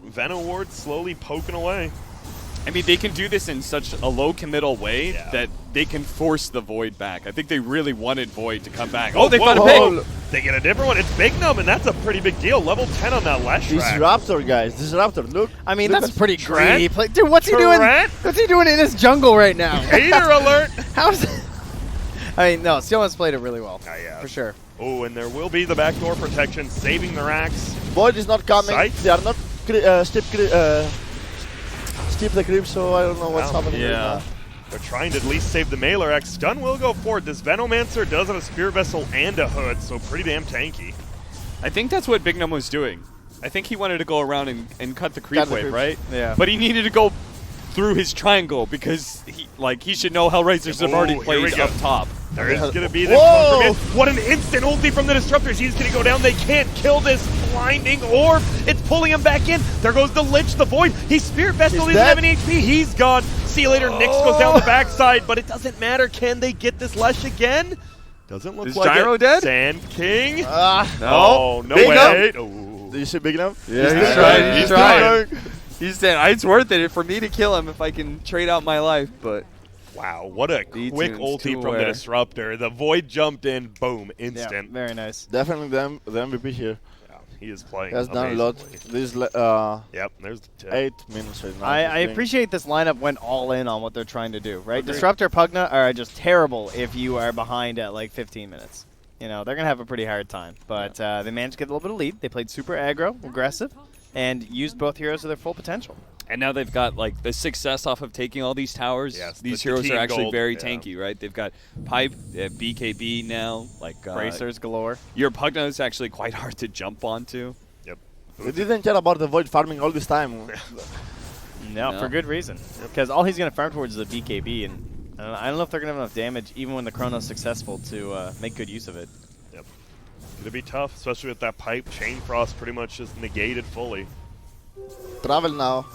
Speaker 3: Venom Ward slowly poking away.
Speaker 2: I mean, they can do this in such a low committal way that they can force the Void back. I think they really wanted Void to come back. Oh, they found a
Speaker 4: whoa.
Speaker 2: pick!
Speaker 3: They get a different one. It's Big Num, and that's a pretty big deal. Level 10 on that Lash
Speaker 4: This
Speaker 3: rack.
Speaker 4: Raptor, guys. This Raptor, look.
Speaker 1: I mean,
Speaker 4: Look
Speaker 1: that's
Speaker 4: at
Speaker 1: pretty
Speaker 3: Trent?
Speaker 1: greedy. Play. Dude, what's he doing?
Speaker 3: Trent?
Speaker 1: What's he doing in his jungle right now?
Speaker 3: Hater alert!
Speaker 1: How's I mean, no, Steelman's played it really well.
Speaker 3: Yeah.
Speaker 1: For sure.
Speaker 3: Oh, and there will be the backdoor protection, saving the racks.
Speaker 4: Void is not coming.
Speaker 3: Sight.
Speaker 4: They are not steep the creep, so I don't know what's
Speaker 3: Wow.
Speaker 4: happening right now.
Speaker 3: They're trying to at least save the Mailer X. Stun will go forward. This Venomancer does have a Spear Vessel and a Hood, so pretty damn tanky.
Speaker 2: I think that's what Big Num was doing. I think he wanted to go around and cut the creep
Speaker 4: Cut the
Speaker 2: wave,
Speaker 4: creep.
Speaker 2: right?
Speaker 1: Yeah.
Speaker 2: But he needed to go through his triangle because he should know HellRaisers have already
Speaker 3: Oh, here we
Speaker 2: played
Speaker 3: go.
Speaker 2: up top.
Speaker 3: There is going to be this
Speaker 4: Whoa!
Speaker 3: one from in. What an instant ulti from the Disruptors. He's going to go down. They can't kill this blinding orb. It's pulling him back in. There goes the Lich, the Void. He's Spirit Vessel. He
Speaker 4: He's
Speaker 3: doesn't have
Speaker 4: dead.
Speaker 3: any HP. He's gone. See you later. Nyx goes down the backside, but it doesn't matter. Can they get this Lesh again? Doesn't look
Speaker 2: Is
Speaker 3: like
Speaker 2: Gyro
Speaker 3: it.
Speaker 2: dead?
Speaker 3: Sand King.
Speaker 2: No.
Speaker 3: No
Speaker 4: Big
Speaker 3: way.
Speaker 4: Do you see Big Num?
Speaker 1: Yeah,
Speaker 2: he's
Speaker 3: trying.
Speaker 2: He's trying. He's saying it's worth it for me to kill him if I can trade out my life, but
Speaker 3: Wow, what a
Speaker 2: D-tunes
Speaker 3: quick
Speaker 2: too
Speaker 3: ulti from the
Speaker 2: aware.
Speaker 3: Disruptor. The Void jumped in, boom,
Speaker 1: Yeah,
Speaker 3: instant.
Speaker 1: very nice.
Speaker 4: Definitely the MVP here.
Speaker 3: Yeah, he is playing
Speaker 4: He has done a lot.
Speaker 3: amazingly.
Speaker 4: This
Speaker 3: Yep, there's the tip.
Speaker 4: 8 minutes right now.
Speaker 1: I
Speaker 4: He's
Speaker 1: appreciate this lineup went all in on what they're trying to do, right?
Speaker 3: Agreed.
Speaker 1: Disruptor, Pugna are just terrible if you are behind at like 15 minutes. You know, they're going to have a pretty hard time. But they managed to get a little bit of lead. They played super aggro, aggressive, and used both heroes to their full potential.
Speaker 2: and now they've got like the success off of taking all these towers.
Speaker 3: Yes,
Speaker 2: These
Speaker 3: the
Speaker 2: heroes
Speaker 3: team
Speaker 2: are actually
Speaker 3: gold,
Speaker 2: very
Speaker 3: yeah.
Speaker 2: tanky, right? They've got Pipe, they have BKB now, like
Speaker 1: Bracers galore.
Speaker 2: Your Pugna is actually quite hard to jump onto.
Speaker 3: Yep.
Speaker 4: They didn't care about the Void farming all this time.
Speaker 1: No,
Speaker 2: No.
Speaker 1: for good reason. Because all he's going to farm towards is the BKB, and I don't know if they're going to have enough damage, even when the Chrono's successful, to make good use of it.
Speaker 3: Yep. It's going to be tough, especially with that Pipe. Chain Frost pretty much just negated fully.
Speaker 4: Travel now.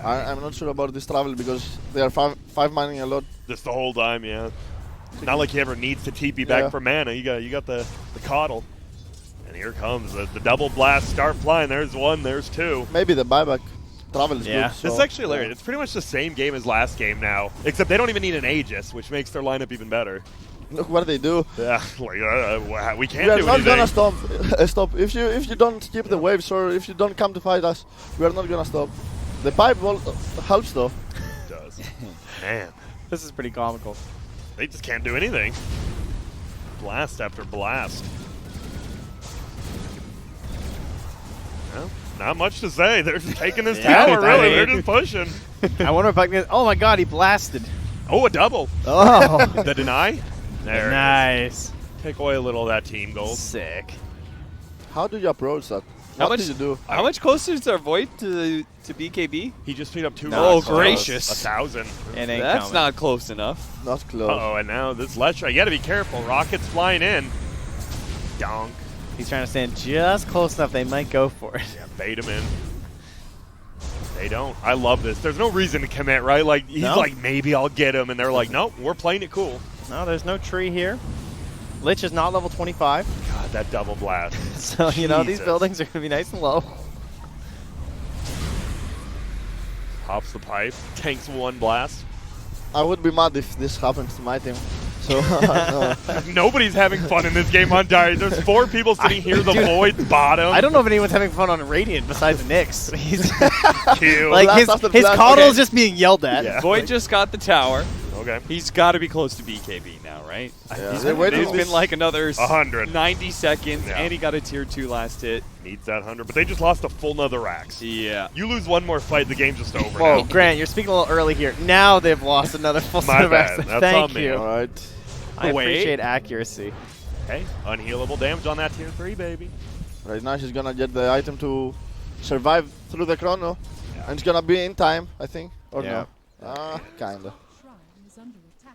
Speaker 4: I'm not sure about this travel because they are five mining a lot.
Speaker 3: Just the whole time, yeah. Not like he ever needs to TP back
Speaker 4: Yeah.
Speaker 3: for mana. You got the coddle. And here comes the double blast. Start flying. There's one. There's two.
Speaker 4: Maybe the buyback travel is
Speaker 1: Yeah.
Speaker 4: good.
Speaker 3: This is
Speaker 4: so,
Speaker 3: actually hilarious. It's pretty much the same game as last game now, except they don't even need an Aegis, which makes their lineup even better.
Speaker 4: Look what they do.
Speaker 3: Yeah, like we can't
Speaker 4: We are
Speaker 3: do
Speaker 4: not
Speaker 3: anything.
Speaker 4: gonna stop. If you don't keep the waves or if you don't come to fight us, we are not gonna stop. The pipe helps though.
Speaker 3: It does. Man,
Speaker 1: This is pretty comical.
Speaker 3: they just can't do anything. Blast after blast. Well, not much to say. They're just taking this
Speaker 1: Yeah,
Speaker 3: tower,
Speaker 1: I
Speaker 3: really.
Speaker 1: mean-
Speaker 3: They're just pushing.
Speaker 1: I wonder if I can. Oh my God, he blasted.
Speaker 3: Oh, a double.
Speaker 1: Oh,
Speaker 3: The deny? There it is.
Speaker 1: nice.
Speaker 3: Take away a little of that team gold.
Speaker 1: Sick.
Speaker 4: How do you approach that?
Speaker 2: How
Speaker 4: What
Speaker 2: much
Speaker 4: do you do?
Speaker 2: How much closer is our Void to BKB?
Speaker 3: He just picked up two
Speaker 1: No,
Speaker 3: rocks.
Speaker 2: gracious.
Speaker 3: 1,000.
Speaker 1: It ain't
Speaker 2: That's
Speaker 1: coming.
Speaker 2: not close enough.
Speaker 4: Not close.
Speaker 3: Uh-oh, and now this Lesha, you gotta be careful. Rockets flying in. Donk.
Speaker 1: He's trying to stand just close enough. They might go for it.
Speaker 3: Yeah, bait him in. They don't. I love this. There's no reason to commit, right? Like, he's
Speaker 1: No.
Speaker 3: like, maybe I'll get him. And they're like, nope, we're playing it cool.
Speaker 1: No, there's no tree here. Lich is not level 25,
Speaker 3: God, that double blast.
Speaker 1: so you know these
Speaker 3: Jesus.
Speaker 1: buildings are gonna be nice and low.
Speaker 3: Pops the pipe. Tanks one blast.
Speaker 4: I would be mad if this happens to my team. So no.
Speaker 3: Nobody's having fun in this game on Dire. There's 4 people sitting here. The Void's bottom.
Speaker 1: I don't know if anyone's having fun on Radiant besides Nyx. He's
Speaker 3: Cute.
Speaker 1: like
Speaker 4: Blast
Speaker 1: his
Speaker 4: after
Speaker 1: his
Speaker 4: blast.
Speaker 1: coddle's
Speaker 3: Okay.
Speaker 1: just being yelled at.
Speaker 3: Yeah.
Speaker 2: Void just got the tower.
Speaker 3: Okay.
Speaker 2: He's got to be close to BKB now, right?
Speaker 4: Yeah,
Speaker 3: He's
Speaker 4: they're waiting
Speaker 2: It's
Speaker 4: on
Speaker 2: been
Speaker 4: this.
Speaker 2: like another
Speaker 3: 100.
Speaker 2: 90 seconds,
Speaker 3: Yeah.
Speaker 2: and he got a tier 2 last hit.
Speaker 3: Needs that 100, but they just lost a full nother racks.
Speaker 2: Yeah.
Speaker 3: You lose one more fight, the game's just over
Speaker 1: Whoa,
Speaker 3: now.
Speaker 1: Grant, you're speaking a little early here. Now they've lost another full
Speaker 3: My
Speaker 1: set of
Speaker 3: bad.
Speaker 1: racks.
Speaker 3: That's
Speaker 1: Thank
Speaker 3: on me.
Speaker 1: you.
Speaker 4: All right.
Speaker 1: I
Speaker 2: Wait.
Speaker 1: appreciate accuracy.
Speaker 3: Hey, unhealable damage on that tier 3, baby.
Speaker 4: Right now she's gonna get the item to survive through the chrono, and it's gonna be in time, I think, or
Speaker 1: Yeah.
Speaker 4: no? Kinda.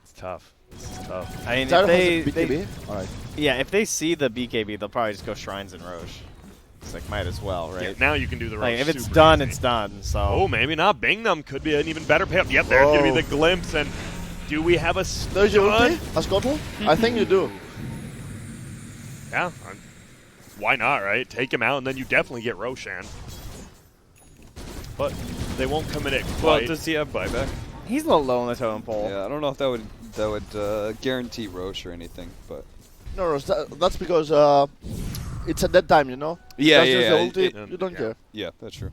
Speaker 3: It's tough. This is tough.
Speaker 1: I mean,
Speaker 4: Tyler
Speaker 1: if
Speaker 4: has a
Speaker 1: they,
Speaker 4: BKB. All right.
Speaker 1: yeah, if they see the BKB, they'll probably just go Shrines and Roche. It's like, might as well, right?
Speaker 3: Yeah, now you can do the
Speaker 1: Like,
Speaker 3: rush
Speaker 1: if it's
Speaker 3: super
Speaker 1: done,
Speaker 3: easy.
Speaker 1: it's done. So.
Speaker 3: Oh, maybe not. Bingnum could be an even better payoff. Yep, there's going to be
Speaker 4: Whoa.
Speaker 3: the glimpse. And do we have a
Speaker 4: There's your
Speaker 3: stun?
Speaker 4: ulti, Ascotl? I think you do.
Speaker 3: Yeah. Why not, right? Take him out, and then you definitely get Roshan. But they won't commit it
Speaker 2: Well,
Speaker 3: quite.
Speaker 2: does he have buyback?
Speaker 1: He's a little low on the totem pole.
Speaker 2: Yeah, I don't know if that would guarantee Roche or anything, but
Speaker 4: No, that's because it's a dead time, you know?
Speaker 2: Yeah,
Speaker 4: That's
Speaker 2: yeah,
Speaker 4: just
Speaker 2: yeah,
Speaker 4: the ulti,
Speaker 3: it-
Speaker 4: you don't
Speaker 3: yeah.
Speaker 4: care.
Speaker 2: yeah, that's true.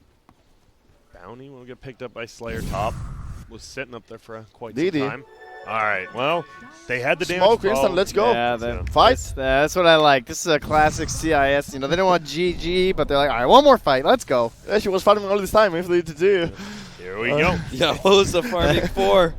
Speaker 3: Bounty will get picked up by Slayer top. Was sitting up there for quite
Speaker 4: DD.
Speaker 3: some time. All right, well, they had the damage.
Speaker 4: Smoke, instant, let's go.
Speaker 1: Yeah,
Speaker 3: So-
Speaker 4: Fight.
Speaker 1: that's what I like. This is a classic CIS. You know, they don't want GG, but they're like, all right, one more fight. Let's go.
Speaker 4: Yeah, she was farming all this time if they did do.
Speaker 3: Here we go.
Speaker 2: Yeah, what was the farming for?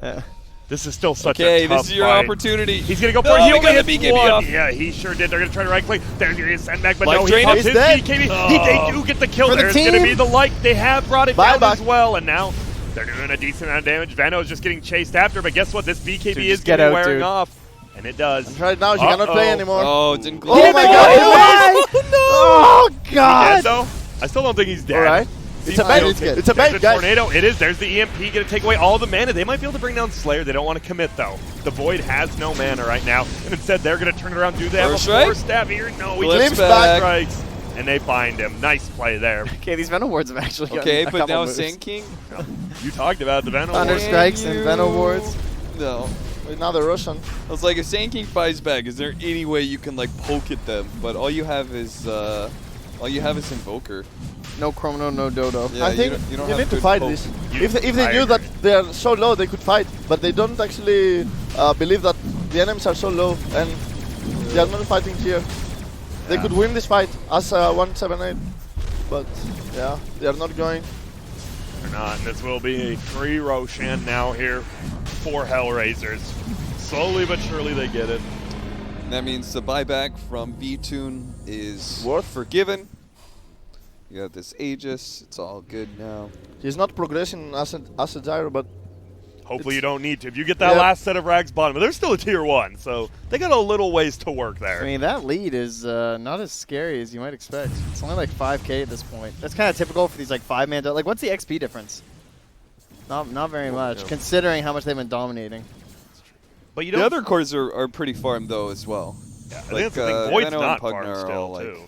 Speaker 3: This is still such
Speaker 2: Okay,
Speaker 3: a tough
Speaker 2: this is your
Speaker 3: fight.
Speaker 2: opportunity.
Speaker 3: He's going to go
Speaker 2: No,
Speaker 3: for it. He
Speaker 2: we
Speaker 3: only
Speaker 2: got
Speaker 3: hits
Speaker 2: the BKB
Speaker 3: one.
Speaker 2: off.
Speaker 3: Yeah, he sure did. They're going to try to right click. There's your sandbag, but
Speaker 2: Life
Speaker 3: no, he
Speaker 2: drain
Speaker 3: pops
Speaker 2: him.
Speaker 3: his
Speaker 4: He's dead.
Speaker 3: BKB.
Speaker 2: Oh.
Speaker 3: They do get the kill.
Speaker 1: For the
Speaker 3: There's going to
Speaker 1: team.
Speaker 3: be the like. They have brought it
Speaker 4: Bye
Speaker 3: down
Speaker 4: bye.
Speaker 3: as well, and now they're doing a decent amount of damage. Vano is just getting chased after, but guess what? This BKB
Speaker 1: Dude,
Speaker 3: is
Speaker 1: just get
Speaker 3: going to be
Speaker 1: out,
Speaker 3: wearing
Speaker 1: dude.
Speaker 3: off, and it does.
Speaker 4: Right now, she cannot play
Speaker 3: Uh-oh.
Speaker 4: anymore.
Speaker 2: Oh, it didn't.
Speaker 4: Oh my god!
Speaker 1: Oh,
Speaker 3: Dead,
Speaker 1: God.
Speaker 3: though? I still don't think he's dead.
Speaker 4: All right. It's a
Speaker 3: Seems
Speaker 4: bait.
Speaker 3: still-
Speaker 4: It's a
Speaker 3: There's
Speaker 4: bait, guys.
Speaker 3: Tornado. It is. There's the EMP going to take away all the mana. They might be able to bring down Slayer. They don't want to commit, though. The Void has no mana right now. And instead, they're going to turn it around. Do they have
Speaker 2: First
Speaker 3: a
Speaker 2: strike?
Speaker 3: force stab here? No, he
Speaker 2: Glimpse
Speaker 3: just
Speaker 2: back.
Speaker 3: strikes. And they find him. Nice play there.
Speaker 1: Okay, these Venom Wards have actually gotten
Speaker 2: Okay,
Speaker 1: a
Speaker 2: but
Speaker 1: couple
Speaker 2: now
Speaker 1: moves.
Speaker 2: Sand King?
Speaker 3: You talked about the Venom
Speaker 1: Thunder
Speaker 3: Wars.
Speaker 1: Strikes and Venom Wards.
Speaker 2: No.
Speaker 4: Another Russian.
Speaker 2: I was like, if Sand King buys back, is there any way you can like poke at them? But all you have is Invoker.
Speaker 1: No Chrono, no Dodo.
Speaker 2: Yeah,
Speaker 4: I think
Speaker 2: you don't
Speaker 4: you
Speaker 2: have
Speaker 4: need to
Speaker 2: good
Speaker 4: fight
Speaker 2: poke.
Speaker 4: this.
Speaker 3: You-
Speaker 4: If they
Speaker 3: I
Speaker 4: knew that
Speaker 3: agree.
Speaker 4: they are so low, they could fight. But they don't actually believe that the enemies are so low and they are not fighting here. They
Speaker 3: Yeah.
Speaker 4: could win this fight as 178. But yeah, they are not going.
Speaker 3: They're not. This will be a free Roshan now here for HellRaisers. Slowly but surely they get it.
Speaker 2: That means the buyback from V-Tune is
Speaker 4: Worth?
Speaker 2: forgiven. You got this Aegis. It's all good now.
Speaker 4: He's not progressing as a gyro, but
Speaker 3: Hopefully
Speaker 4: It's-
Speaker 3: you don't need to. If you get that
Speaker 4: Yep.
Speaker 3: last set of rags bottom, but they're still a tier 1, so they got a little ways to work there.
Speaker 1: I mean, that lead is not as scary as you might expect. It's only like 5K at this point. That's kind of typical for these like 5-man. Like, what's the XP difference? Not very much,
Speaker 3: yeah.
Speaker 1: considering how much they've been dominating.
Speaker 3: But you
Speaker 2: The
Speaker 3: don't.
Speaker 2: other cores are pretty farmed though as well.
Speaker 3: Yeah, I
Speaker 2: like,
Speaker 3: think that's the thing. Void's
Speaker 2: Vano and
Speaker 3: not
Speaker 2: Pugnar
Speaker 3: farmed
Speaker 2: are
Speaker 3: still,
Speaker 2: all, like,
Speaker 3: too.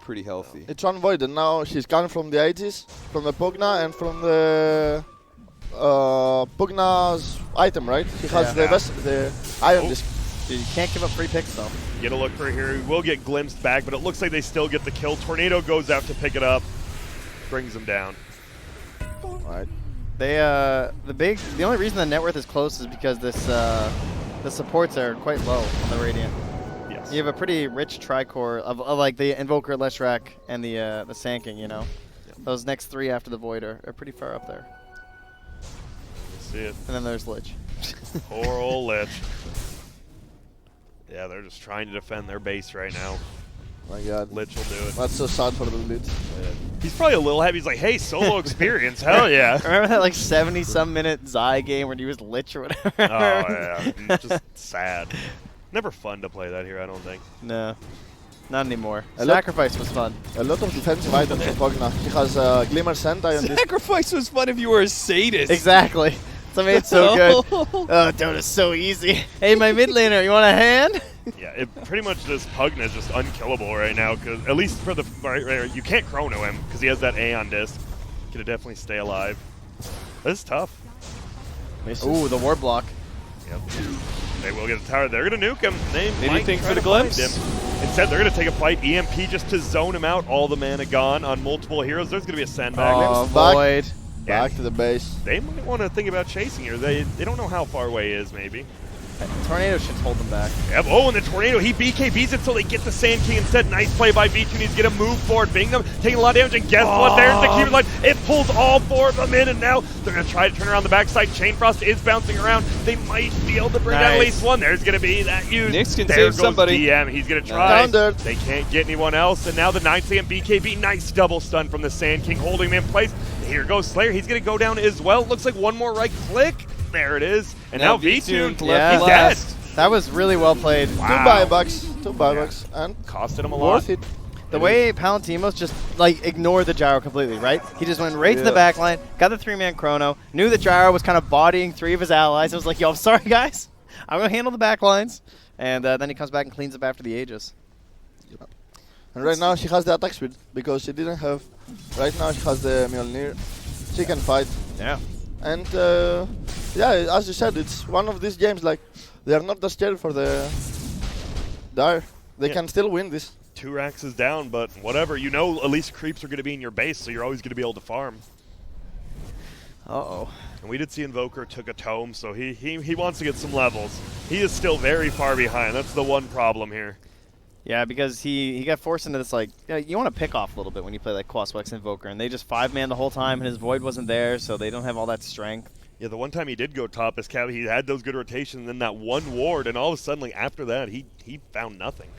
Speaker 2: Pretty healthy.
Speaker 4: it's one void. And now he's coming from the Aegis, from the Pugna, and from the Pugna's item, right? He has
Speaker 1: Yeah.
Speaker 4: the Iron
Speaker 3: Oh.
Speaker 4: Disc.
Speaker 1: Dude, you can't give up free picks though.
Speaker 3: Get a look for here. He will get glimpsed back, but it looks like they still get the kill. Tornado goes out to pick it up, brings him down.
Speaker 4: Right.
Speaker 1: They the only reason the net worth is close is because the supports are quite low on the Radiant.
Speaker 3: Yes.
Speaker 1: You have a pretty rich tricore of like the Invoker, Leshrac, and the Sand King, you know. Those next 3 after the Void are pretty far up there.
Speaker 3: See it.
Speaker 1: And then there's Lich.
Speaker 3: Poor old Lich. Yeah, they're just trying to defend their base right now.
Speaker 4: My God.
Speaker 3: Lich will do it.
Speaker 4: That's so sad for the lead.
Speaker 3: He's probably a little heavy. He's like, hey, solo experience. Hell yeah.
Speaker 1: Remember that like 70-some minute Zai game where he was Lich or whatever?
Speaker 3: Oh, yeah. Just sad. Never fun to play that here, I don't think.
Speaker 1: No, not anymore.
Speaker 4: I look-
Speaker 1: Sacrifice was fun.
Speaker 4: A lot of defensive items for Pugna. He has Glimmer Sent, Iron Disc.
Speaker 2: Sacrifice was fun if you were a sadist.
Speaker 1: Exactly. So made it so good. Oh, Dota's so easy. Hey, my mid laner, you want a hand?
Speaker 3: Yeah, it pretty much this Pugna is just unkillable right now, because at least for the right, you can't chrono him because he has that Aeon disc. Gonna definitely stay alive. This is tough.
Speaker 1: Ooh, the ward block.
Speaker 3: Yep. They will get the tower. They're going to nuke him. They
Speaker 2: Maybe
Speaker 3: might
Speaker 2: think
Speaker 3: try
Speaker 2: for the
Speaker 3: to find
Speaker 2: glimpse.
Speaker 3: him. Instead, they're going to take a fight. EMP just to zone him out. All the mana gone on multiple heroes. There's going to be a sandbag.
Speaker 1: Oh,
Speaker 4: Back.
Speaker 1: Void.
Speaker 4: Back to the base.
Speaker 3: They might want to think about chasing here. They don't know how far away he is, maybe.
Speaker 1: Tornado should hold them back.
Speaker 3: Yep. Oh, and the tornado, he BKBs it so they get the Sand King instead. Nice play by V2. He's going to move forward, Bing them, taking a lot of damage, and guess what? There's the keeper line. It pulls all four of them in, and now they're going to try to turn around the backside. Chainfrost is bouncing around. They might be able to bring down at least one. There's going to be that use.
Speaker 2: Nyx can
Speaker 3: there
Speaker 2: save
Speaker 3: goes
Speaker 2: somebody.
Speaker 3: DM. He's going to try.
Speaker 4: Down there.
Speaker 3: They can't get anyone else, and now the 9 BKB. Nice double stun from the Sand King, holding him in place. Here goes Slayer. He's going to go down as well. Looks like one more right click. There it is. And now V2,
Speaker 1: Yeah.
Speaker 3: he's dead.
Speaker 1: That was really well played.
Speaker 3: Wow.
Speaker 4: 2 buybacks. 2 buybacks. And
Speaker 3: Costed him a lot.
Speaker 4: worth it.
Speaker 1: The way Palantimos just like ignored the gyro completely, right? He just went right to the back line, got the 3-man chrono, knew the gyro was kind of bodying 3 of his allies. It was like, yo, I'm sorry, guys. I'm going to handle the back lines. And then he comes back and cleans up after the Aegis.
Speaker 4: And right now she has the attack speed because she didn't have. Right now she has the Mjolnir. She can fight.
Speaker 1: Yeah.
Speaker 4: And yeah, as you said, it's one of these games like they are not that scared for the Dire. They
Speaker 3: Yeah.
Speaker 4: can still win this.
Speaker 3: 2 racks is down, but whatever. You know at least creeps are going to be in your base, so you're always going to be able to farm.
Speaker 1: Uh-oh.
Speaker 3: And we did see Invoker took a tome, so he wants to get some levels. He is still very far behind. That's the one problem here.
Speaker 1: Yeah, because he got forced into this, like, you want to pick off a little bit when you play, like, Quaswex Invoker, and they just 5-man the whole time, and his Void wasn't there, so they don't have all that strength.
Speaker 3: Yeah, the one time he did go top as Cav, he had those good rotations, and then that one ward, and all of a sudden, like, after that, he found nothing.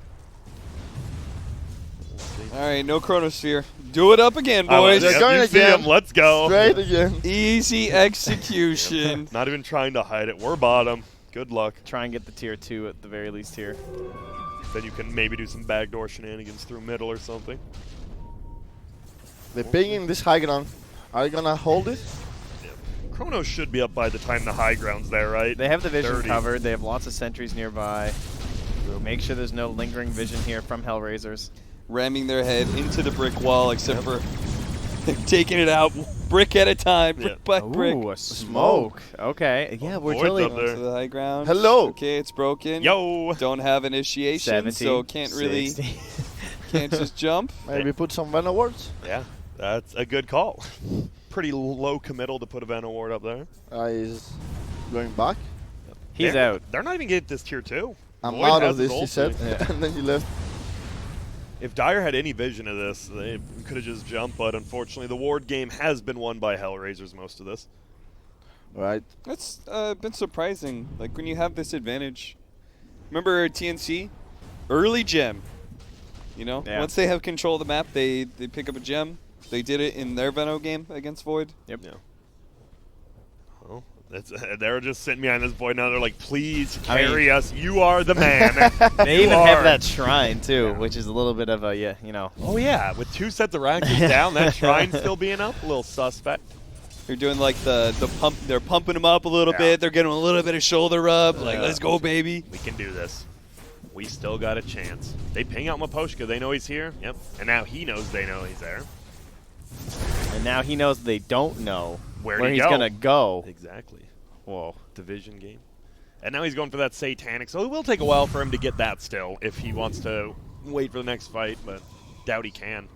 Speaker 2: All right, no Chronosphere. Do it up again, boys.
Speaker 4: They're going
Speaker 3: you see
Speaker 4: again.
Speaker 3: him. Let's go.
Speaker 4: Straight again.
Speaker 2: Easy execution.
Speaker 3: Not even trying to hide it. We're bottom. Good luck.
Speaker 1: Try and get the tier 2 at the very least here.
Speaker 3: Then you can maybe do some backdoor shenanigans through middle or something.
Speaker 4: They're pinging this high ground. Are you gonna hold it?
Speaker 3: Chronos should be up by the time the high ground's there, right?
Speaker 1: They have the vision
Speaker 3: 30.
Speaker 1: covered. They have lots of sentries nearby. Make sure there's no lingering vision here from HellRaisers.
Speaker 2: Ramming their head into the brick wall, except for taking it out brick at a time, brick by brick.
Speaker 1: Ooh, a smoke. Okay. Yeah, we're
Speaker 3: Void's
Speaker 1: totally
Speaker 3: up there.
Speaker 2: To the high ground.
Speaker 4: Hello.
Speaker 2: Okay, it's broken.
Speaker 3: Yo!
Speaker 2: Don't have initiation,
Speaker 1: 70,
Speaker 2: so can't really
Speaker 1: 60.
Speaker 2: can't just jump.
Speaker 4: Maybe put some Venom wards.
Speaker 3: Yeah, that's a good call. Pretty low committal to put a Venom Ward up there.
Speaker 4: He's going back.
Speaker 1: He's
Speaker 3: They're-
Speaker 1: out.
Speaker 3: They're not even getting this tier 2.
Speaker 4: I'm
Speaker 3: Void
Speaker 4: out
Speaker 3: has
Speaker 4: of this,
Speaker 3: his
Speaker 4: he said.
Speaker 3: ulti.
Speaker 4: And then he left.
Speaker 3: If Dire had any vision of this, they could have just jumped, but unfortunately the ward game has been won by HellRaisers most of this.
Speaker 4: Right.
Speaker 2: That's been surprising. Like when you have this advantage. Remember TNC? Early gem. You know?
Speaker 1: Yeah.
Speaker 2: Once they have control of the map, they pick up a gem. They did it in their Veno game against Void.
Speaker 1: Yep.
Speaker 3: Yeah. Well, they're just sitting behind this Void now. They're like, please
Speaker 1: I mean-
Speaker 3: carry us. You are the man.
Speaker 1: They
Speaker 3: You
Speaker 1: even
Speaker 3: are.
Speaker 1: have that shrine, too,
Speaker 3: Yeah.
Speaker 1: which is a little bit of a, yeah, you know.
Speaker 3: Oh yeah, with 2 sets of racks down, that shrine still being up, a little suspect.
Speaker 2: They're doing like the pump. They're pumping them up a little
Speaker 3: Yeah.
Speaker 2: bit. They're getting a little bit of shoulder rub. Like, let's go, baby.
Speaker 3: We can do this. We still got a chance. They ping out Maposhka. They know he's here. Yep. And now he knows they know he's there.
Speaker 1: And now he knows they don't know
Speaker 3: Where'd
Speaker 1: where
Speaker 3: he
Speaker 1: he's
Speaker 3: go?
Speaker 1: going to go.
Speaker 3: Exactly.
Speaker 1: Whoa.
Speaker 3: Division game. And now he's going for that Satanic. So it will take a while for him to get that still if he wants to wait for the next fight, but doubt he can.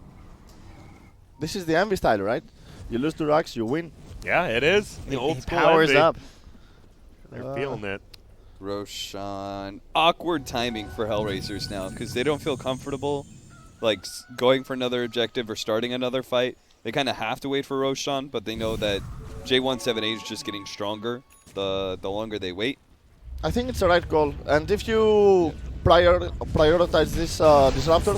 Speaker 4: This is the Envy style, right? You lose 2 racks, you win.
Speaker 3: Yeah, it is. The
Speaker 1: He
Speaker 3: old school
Speaker 1: powers
Speaker 3: envy.
Speaker 1: up.
Speaker 3: They're feeling it.
Speaker 2: Roshan. Awkward timing for HellRaisers now because they don't feel comfortable like going for another objective or starting another fight. They kind of have to wait for Roshan, but they know that J178 is just getting stronger the longer they wait.
Speaker 4: I think it's the right call. And if you prioritize this Disruptor,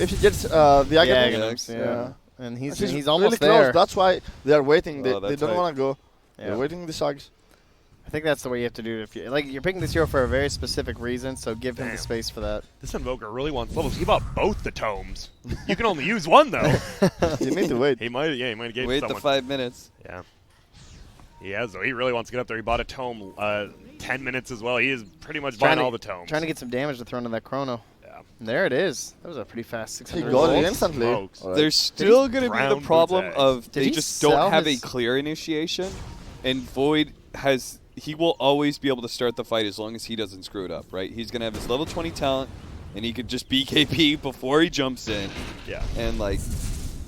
Speaker 4: if he gets the Aghanim,
Speaker 1: Aghanim's, yeah. And he's
Speaker 4: really
Speaker 1: almost
Speaker 4: close.
Speaker 1: there.
Speaker 4: That's why they are waiting. They,
Speaker 2: Oh,
Speaker 4: they
Speaker 2: that's
Speaker 4: don't
Speaker 2: right.
Speaker 4: want to go.
Speaker 1: Yeah.
Speaker 4: They're waiting the Sags.
Speaker 1: I think that's the way you have to do it. If you, like, you're picking this hero for a very specific reason, so give him
Speaker 3: Damn.
Speaker 1: the space for that.
Speaker 3: This Invoker really wants levels. He bought both the tomes. You can only use one, though.
Speaker 4: You need to wait.
Speaker 3: He might have gave
Speaker 2: Wait
Speaker 3: someone.
Speaker 2: the 5 minutes.
Speaker 3: Yeah. He has, though. He really wants to get up there. He bought a tome 10 minutes as well. He is pretty much buying all the tomes.
Speaker 1: Trying to get some damage to throw into that chrono.
Speaker 3: Yeah.
Speaker 1: And there it is. That was a pretty fast
Speaker 4: He
Speaker 1: 600
Speaker 4: got it
Speaker 1: volts.
Speaker 4: instantly.
Speaker 3: Smokes.
Speaker 4: Alright.
Speaker 2: There's still going to be
Speaker 3: Brown
Speaker 2: the problem
Speaker 3: boots.
Speaker 2: of
Speaker 1: Did
Speaker 2: they
Speaker 1: he
Speaker 2: just
Speaker 1: sell
Speaker 2: don't have
Speaker 1: his-
Speaker 2: a clear initiation, and Void he will always be able to start the fight as long as he doesn't screw it up, right? He's going to have his level 20 talent, and he could just BKB before he jumps in.
Speaker 3: Yeah.
Speaker 2: And, like,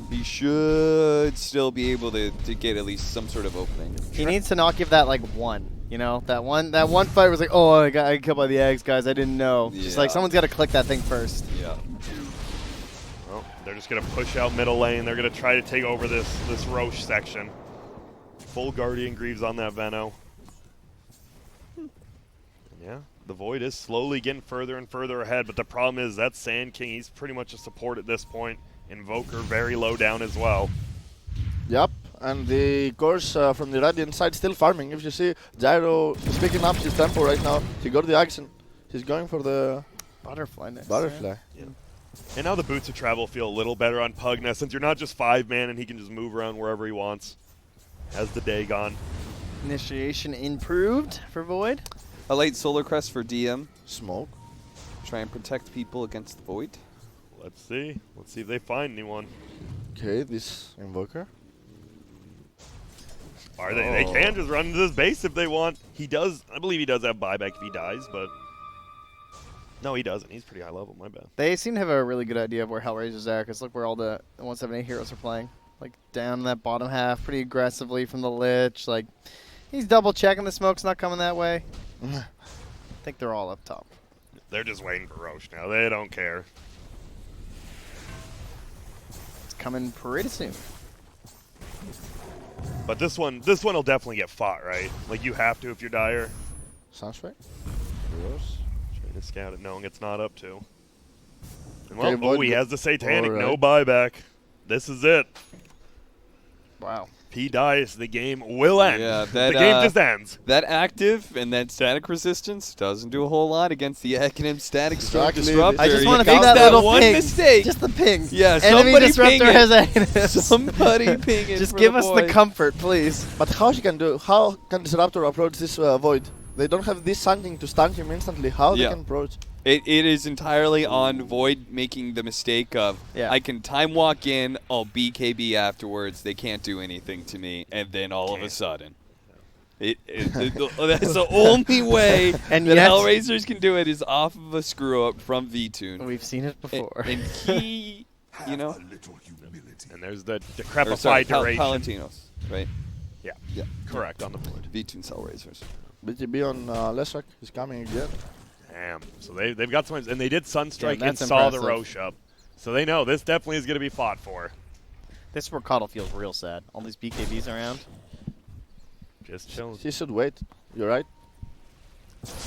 Speaker 2: he should still be able to get at least some sort of opening.
Speaker 1: He needs to not give that like one. You know, that one fight was like, oh, I got killed by the eggs, guys. I didn't know. Just like
Speaker 2: Yeah.
Speaker 1: someone's got to click that thing first.
Speaker 2: Yeah.
Speaker 3: Well, they're just going to push out middle lane. They're going to try to take over this Roche section. Full Guardian Greaves on that Veno. Yeah, the Void is slowly getting further and further ahead, but the problem is that Sand King, he's pretty much a support at this point. Invoker very low down as well.
Speaker 4: Yep, and the course from the Radiant side still farming. If you see, Gyro is picking up his tempo right now. He got the action. He's going for the
Speaker 1: Butterfly next.
Speaker 4: butterfly.
Speaker 3: Yeah. And now the Boots of Travel feel a little better on Pugna, since you're not just 5-man and he can just move around wherever he wants. Has the day gone.
Speaker 1: Initiation improved for Void.
Speaker 2: A late Solar Crest for DM.
Speaker 4: Smoke.
Speaker 2: Try and protect people against the Void.
Speaker 3: Let's see. Let's see if they find anyone.
Speaker 4: Okay, this Invoker.
Speaker 3: Are they? They can just run into this base if they want. He does. I believe he does have buyback if he dies, but no, he doesn't. He's pretty high level. My bad.
Speaker 1: They seem to have a really good idea of where HellRaisers are, because look where all the 178 heroes are playing. Like down in that bottom half, pretty aggressively from the Lich. Like he's double checking the smoke's not coming that way. I think they're all up top.
Speaker 3: They're just waiting for Roche now. They don't care.
Speaker 1: It's coming pretty soon.
Speaker 3: But this one will definitely get fought, right? Like you have to if you're Dire.
Speaker 4: Sunstrike.
Speaker 3: Trying to scout it, knowing it's not up to. And
Speaker 4: Okay,
Speaker 3: well,
Speaker 4: Void
Speaker 3: he has the Satanic.
Speaker 4: Alright.
Speaker 3: No buyback. This is it.
Speaker 1: Wow.
Speaker 3: P dies, the game will end.
Speaker 2: Yeah,
Speaker 3: the
Speaker 2: that,
Speaker 3: game just ends.
Speaker 2: That active and that static resistance doesn't do a whole lot against the Ekinem static storm
Speaker 4: Exactly.
Speaker 2: disruptor.
Speaker 1: I just
Speaker 2: You
Speaker 1: want to see
Speaker 2: make
Speaker 1: that little
Speaker 2: one
Speaker 1: ping.
Speaker 2: mistake.
Speaker 1: Just the ping.
Speaker 2: Yeah,
Speaker 1: Enemy
Speaker 2: somebody
Speaker 1: disruptor
Speaker 2: ping it.
Speaker 1: has Agnes.
Speaker 2: Somebody ping it.
Speaker 1: Just
Speaker 2: for
Speaker 1: give
Speaker 2: the
Speaker 1: us
Speaker 2: boy.
Speaker 1: the comfort, please.
Speaker 4: But how can Disruptor approach this Void? They don't have this Sun to stun him instantly. How
Speaker 2: Yeah.
Speaker 4: they can approach?
Speaker 2: It is entirely on Void making the mistake of,
Speaker 1: Yeah.
Speaker 2: I can time walk in, I'll BKB afterwards, they can't do anything to me, and then all of a sudden. That's the only way
Speaker 1: And
Speaker 2: that
Speaker 1: yet-
Speaker 2: HellRaisers can do it is off of a screw-up from V-Tune.
Speaker 1: We've seen it before.
Speaker 2: And he, you know,
Speaker 3: And there's the
Speaker 2: or
Speaker 3: decrepify
Speaker 2: sorry,
Speaker 3: duration.
Speaker 2: Palatinos, right?
Speaker 3: Yeah,
Speaker 2: Yeah.
Speaker 3: correct on the board.
Speaker 2: V-Tune's HellRaisers.
Speaker 4: BTB on Leshak is coming again.
Speaker 3: Damn. So they've got some, and they did Sunstrike
Speaker 1: Yeah,
Speaker 3: and
Speaker 1: that's
Speaker 3: saw the
Speaker 1: impressive.
Speaker 3: Roche up. So they know this definitely is going to be fought for.
Speaker 1: This is where Coddle feels real sad. All these BKBs around.
Speaker 3: Just chilling.
Speaker 4: He should wait. You're right.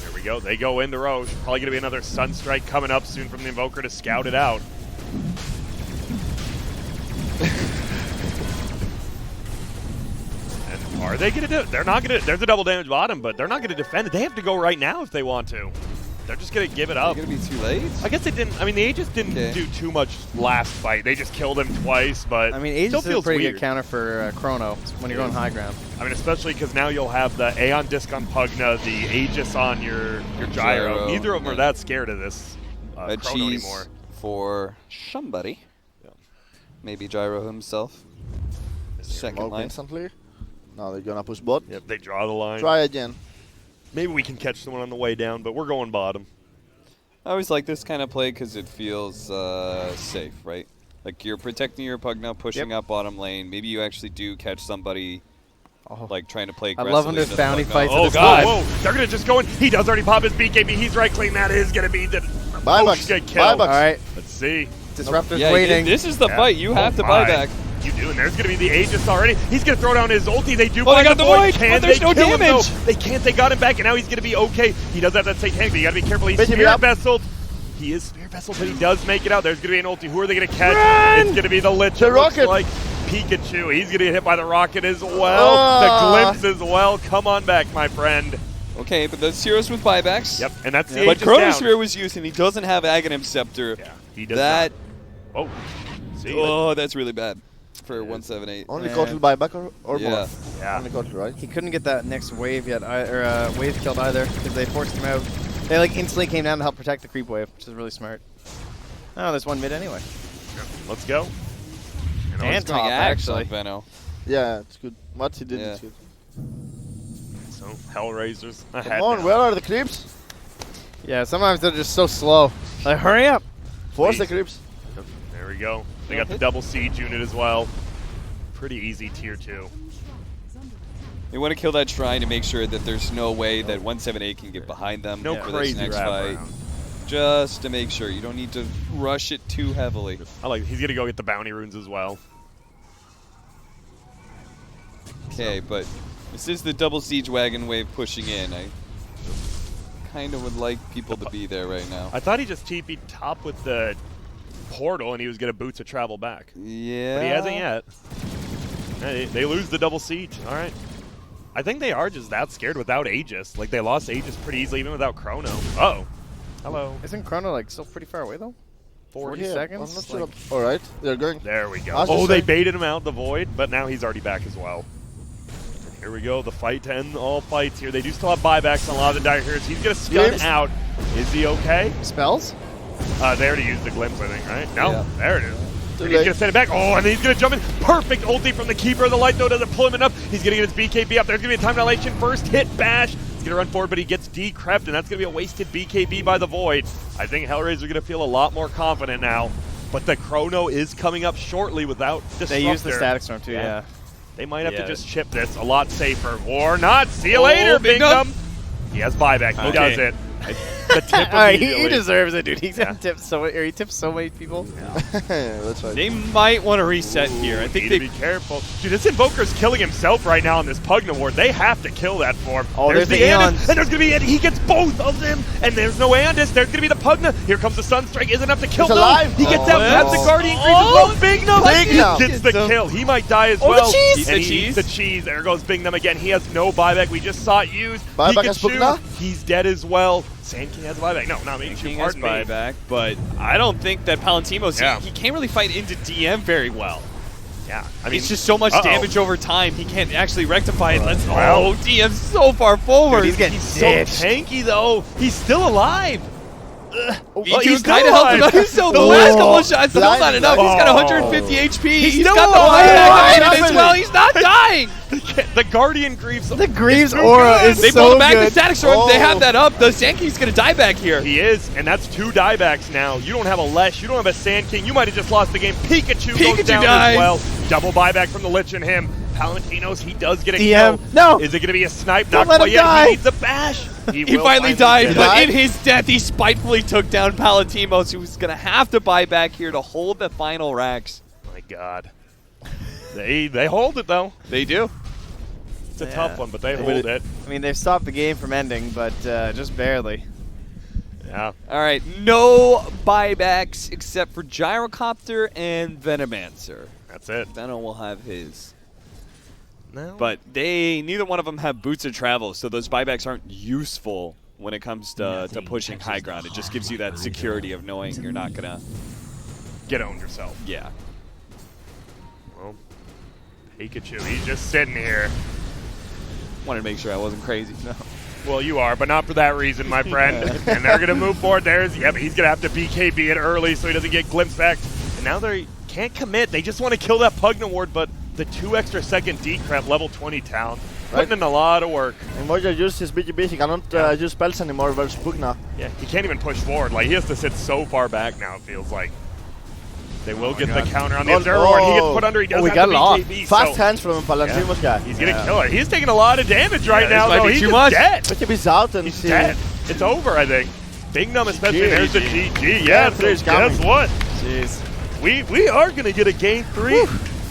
Speaker 3: Here we go. They go into Roche. Probably going to be another Sunstrike coming up soon from the Invoker to scout it out. And are they going to do it? They're not going to. There's a double damage bottom, but they're not going to defend it. They have to go right now if they want to. They're just going to give it
Speaker 2: Are
Speaker 3: up.
Speaker 2: you going to be too late?
Speaker 3: I guess they didn't. I mean, the Aegis didn't
Speaker 2: Okay.
Speaker 3: do too much last fight. They just killed him twice, but
Speaker 1: I mean,
Speaker 3: still
Speaker 1: Aegis is a
Speaker 3: feels
Speaker 1: pretty
Speaker 3: weird.
Speaker 1: good counter for Chrono when you're going high ground.
Speaker 3: I mean, especially because now you'll have the Aeon Disc on Pugna, the Aegis on your Gyro.
Speaker 2: Gyro,
Speaker 3: Neither of them are
Speaker 2: yeah.
Speaker 3: that scared of this
Speaker 2: A
Speaker 3: Chrono
Speaker 2: cheese
Speaker 3: anymore.
Speaker 2: for somebody.
Speaker 3: Yeah.
Speaker 2: Maybe Gyro himself. Second
Speaker 4: Smoke
Speaker 2: line.
Speaker 4: instantly. Now they're gonna push bot.
Speaker 3: Yep, they draw the line.
Speaker 4: Try again.
Speaker 3: Maybe we can catch someone on the way down, but we're going bottom.
Speaker 2: I always like this kind of play because it feels safe, right? Like you're protecting your Pugna, pushing
Speaker 1: Yep.
Speaker 2: up bottom lane. Maybe you actually do catch somebody
Speaker 1: Oh.
Speaker 2: like trying to play
Speaker 1: I
Speaker 2: aggressively.
Speaker 1: love when there's
Speaker 2: into
Speaker 1: bounty
Speaker 2: Pugna.
Speaker 1: fights at
Speaker 2: Oh
Speaker 1: this
Speaker 2: god!
Speaker 3: Whoa, they're going to just go in. He does already pop his BKB. He's right clean. That is going to be the
Speaker 4: Buybacks.
Speaker 3: get killed.
Speaker 4: Buybacks.
Speaker 1: All right,
Speaker 3: Let's see.
Speaker 1: Disruptor's
Speaker 2: Yeah,
Speaker 1: waiting.
Speaker 2: this is the
Speaker 3: Yeah.
Speaker 2: fight. You have
Speaker 3: Oh
Speaker 2: to
Speaker 3: my.
Speaker 2: buy back.
Speaker 3: You do, and there's going to be the Aegis already. He's going to throw down his ulti. They do
Speaker 2: Oh, they
Speaker 3: find
Speaker 2: got the void,
Speaker 3: Can
Speaker 2: but
Speaker 3: they
Speaker 2: there's no
Speaker 3: kill him, though?
Speaker 2: damage.
Speaker 3: They can't. They got him back, and now he's going to be okay. He does have that Satanic, but you got to be careful. He's
Speaker 4: Bitch,
Speaker 3: Spirit
Speaker 4: up.
Speaker 3: Vesseled. He is Spirit Vesseled, but he does make it out. There's going to be an ulti. Who are they going to catch? It's going to be the Lich.
Speaker 4: The
Speaker 3: it looks
Speaker 4: rocket.
Speaker 3: like Pikachu. He's going to get hit by the rocket as well. The glimpse as well. Come on back, my friend.
Speaker 2: Okay, but those heroes with buybacks.
Speaker 3: Yep, and that's the
Speaker 2: But
Speaker 3: Aegis down.
Speaker 2: Chronosphere was used, and he doesn't have Aghanim Scepter.
Speaker 3: Yeah, he does
Speaker 2: That.
Speaker 3: not. Oh, see?
Speaker 2: Oh, that's really bad for 178.
Speaker 4: Only
Speaker 1: Yeah.
Speaker 4: Kotal buyback or
Speaker 2: Yeah.
Speaker 4: more.
Speaker 3: Yeah.
Speaker 4: Only Kotal, right?
Speaker 1: He couldn't get that next wave yet, or wave killed either, because they forced him out. They like instantly came down to help protect the creep wave, which is really smart. Oh, there's one mid anyway.
Speaker 3: Let's go.
Speaker 1: And
Speaker 2: Doing
Speaker 1: top,
Speaker 2: axe
Speaker 1: actually.
Speaker 2: on Veno.
Speaker 4: Yeah, it's good. What he did
Speaker 2: Yeah.
Speaker 4: is good.
Speaker 1: So
Speaker 3: So HellRaisers ahead.
Speaker 4: Come on,
Speaker 3: now.
Speaker 4: where are the creeps?
Speaker 1: Yeah, sometimes they're just so slow. Like, hurry up.
Speaker 4: Force the
Speaker 3: Please.
Speaker 4: creeps.
Speaker 3: There we go. They got the double siege unit as well. Pretty easy tier 2.
Speaker 2: They want to kill that shrine to make sure that there's no way that 178 can get behind them
Speaker 3: No
Speaker 2: for
Speaker 3: crazy
Speaker 2: this next
Speaker 3: wrap
Speaker 2: fight.
Speaker 3: around.
Speaker 2: Just to make sure. You don't need to rush it too heavily.
Speaker 3: I like. He's gonna go get the bounty runes as well.
Speaker 2: Okay, but this is the double siege wagon wave pushing in. I kind of would like people to be there right now.
Speaker 3: I thought he just TP'd top with the portal and he was gonna boots a travel back.
Speaker 2: Yeah.
Speaker 3: But he hasn't yet. They lose the double siege. All right. I think they are just that scared without Aegis. Like, they lost Aegis pretty easily even without Chrono. Uh-oh. Hello.
Speaker 1: Isn't Chrono like still pretty far away though? 40
Speaker 4: Yeah,
Speaker 1: seconds?
Speaker 4: I'm not sure.
Speaker 1: Like,
Speaker 4: Alright, they're going.
Speaker 3: There we go.
Speaker 4: As
Speaker 3: Oh,
Speaker 4: you
Speaker 3: they
Speaker 4: say.
Speaker 3: baited him out the void, but now he's already back as well. And here we go. The fight to end all fights here. They do still have buybacks on a lot of the dire heroes. He's going to stun
Speaker 4: Glimpse.
Speaker 3: out. Is he okay?
Speaker 1: spells?
Speaker 3: They already used the glimpse, I think, right? No,
Speaker 2: Yeah.
Speaker 3: there it is.
Speaker 4: Too
Speaker 3: And he's
Speaker 4: late.
Speaker 3: going to send it back. Oh, and he's going to jump in. Perfect ulti from the Keeper of the Light, though. Doesn't pull him enough. He's going to get his BKB up. There's going to be a time dilation. First hit bash. He's going to run forward, but he gets decrept, and that's going to be a wasted BKB by the Void. I think HellRaisers are going to feel a lot more confident now. But the Chrono is coming up shortly without Disruptor.
Speaker 1: They use the Static Storm too, yeah.
Speaker 3: They might have
Speaker 2: Yeah.
Speaker 3: to just chip this a lot safer. Or not. See you later,
Speaker 2: Big
Speaker 3: Bingdom. He has buyback. He
Speaker 2: Okay.
Speaker 3: does it. The tip
Speaker 1: Alright, he
Speaker 3: immediately.
Speaker 1: deserves it, dude. He's
Speaker 3: Yeah.
Speaker 1: gonna tip he tips so many people.
Speaker 4: That's right.
Speaker 2: They might want to reset here. I think
Speaker 3: Need
Speaker 2: they
Speaker 3: to be careful. Dude, this Invoker's killing himself right now on this Pugna Ward. They have to kill that form.
Speaker 1: Oh, there's the
Speaker 3: Andis,
Speaker 1: Eons.
Speaker 3: and there's going to be he gets both of them, and there's no Andis. There's going to be the Pugna. Here comes the Sunstrike. Isn't enough to kill.
Speaker 4: He's
Speaker 3: No,
Speaker 4: alive.
Speaker 3: he gets
Speaker 4: Oh,
Speaker 3: out. Grabs the
Speaker 4: yes.
Speaker 3: Guardian Creep as well. Bingnum.
Speaker 4: Bingnum.
Speaker 3: He gets the kill. He might die as
Speaker 1: Oh, the
Speaker 3: well.
Speaker 1: cheese.
Speaker 3: And
Speaker 2: The
Speaker 3: he
Speaker 2: cheese.
Speaker 3: eats the cheese. There goes Bingnum again. He has no buyback. We just saw it used.
Speaker 4: Buyback as
Speaker 3: Pikachu,
Speaker 4: Pugna?
Speaker 3: he's dead as well. Sand King has buyback. No, not me.
Speaker 2: King has
Speaker 3: Pardon me.
Speaker 2: buyback, but I don't think that Palantimos,
Speaker 3: Yeah.
Speaker 2: he can't really fight into DM very well.
Speaker 3: Yeah, I mean,
Speaker 2: It's just so much
Speaker 3: uh-oh.
Speaker 2: damage over time, he can't actually rectify it. Let's
Speaker 3: Well.
Speaker 2: DM's so far forward.
Speaker 1: Dude, he's getting
Speaker 3: He's so
Speaker 1: ditched.
Speaker 3: tanky though. He's still alive.
Speaker 2: He's kind of helping out himself. The
Speaker 4: Oh.
Speaker 2: last couple of shots, but
Speaker 4: Blind
Speaker 2: not enough. He's got
Speaker 3: Oh.
Speaker 2: 150 HP. He's
Speaker 3: still
Speaker 2: got the
Speaker 3: alive.
Speaker 2: buyback
Speaker 3: Oh,
Speaker 2: item as well. He's not dying.
Speaker 3: The Guardian Greaves.
Speaker 1: The Greaves
Speaker 3: so
Speaker 1: aura
Speaker 3: good.
Speaker 1: is
Speaker 2: They
Speaker 1: so
Speaker 2: pulled back
Speaker 1: good.
Speaker 2: the Static Storm. They
Speaker 4: Oh.
Speaker 2: have that up. The Sand King's going to die back here.
Speaker 3: He is, and that's 2 diebacks now. You don't have a Lesh. You don't have a Sand King. You might have just lost the game. Pikachu goes
Speaker 2: Pikachu
Speaker 3: down
Speaker 2: dies.
Speaker 3: as well. Double buyback from the Lich and him. Palatinos, he does get a
Speaker 1: DM.
Speaker 3: kill.
Speaker 1: No.
Speaker 3: Is it going to be a snipe?
Speaker 1: Don't
Speaker 3: Not
Speaker 1: let
Speaker 3: quite
Speaker 1: him
Speaker 3: yet.
Speaker 1: die.
Speaker 3: He needs a bash.
Speaker 2: He
Speaker 3: will
Speaker 2: finally died,
Speaker 3: die.
Speaker 2: but in his death, he spitefully took down Palatimos, who was going to have to buy back here to hold the final racks.
Speaker 3: My God. They hold it, though.
Speaker 2: They do.
Speaker 3: It's a
Speaker 1: Yeah.
Speaker 3: tough one, but they hold it.
Speaker 1: I mean, they've stopped the game from ending, but just barely.
Speaker 3: Yeah.
Speaker 2: All right, no buybacks except for Gyrocopter and Venomancer.
Speaker 3: That's it.
Speaker 2: Venom will have his.
Speaker 3: No.
Speaker 2: But neither one of them have boots of travel, so those buybacks aren't useful when it comes to pushing high ground. It just gives you that security of knowing you're not going to,
Speaker 3: get owned yourself.
Speaker 2: yeah.
Speaker 3: Well, Pikachu, he's just sitting here.
Speaker 2: Wanted to make sure I wasn't crazy. No.
Speaker 3: Well, you are, but not for that reason, my friend. And they're going to move forward. But he's going to have to BKB it early so he doesn't get glimpsed back. And now they can't commit. They just want to kill that Pugna Ward, but the 2 extra second decrep level 20 town. Putting in a lot of work.
Speaker 4: And Moja used his BGB, he cannot use spells anymore versus Pugna.
Speaker 3: Yeah, he can't even push forward. Like, he has to sit so far back now, it feels like. They will get the counter on the
Speaker 4: Oh,
Speaker 3: Observer Ward. He gets
Speaker 4: oh.
Speaker 3: put under. He does
Speaker 1: we
Speaker 3: have
Speaker 1: got
Speaker 3: the
Speaker 1: it off.
Speaker 3: BKB.
Speaker 4: Fast
Speaker 3: so
Speaker 4: hands from Palantimos guy.
Speaker 3: he's going to kill her. He's taking a lot of damage right
Speaker 2: this
Speaker 3: now,
Speaker 2: might
Speaker 3: though.
Speaker 2: be
Speaker 3: He's
Speaker 2: too
Speaker 3: just
Speaker 2: much.
Speaker 3: dead.
Speaker 4: BGB's out and
Speaker 3: He's
Speaker 4: he-
Speaker 3: dead. It's over, I think. Bingnum especially. There's the GG. Yeah, so
Speaker 4: three's
Speaker 3: guess
Speaker 4: coming.
Speaker 3: what?
Speaker 1: Jeez.
Speaker 3: We are going to get a game 3.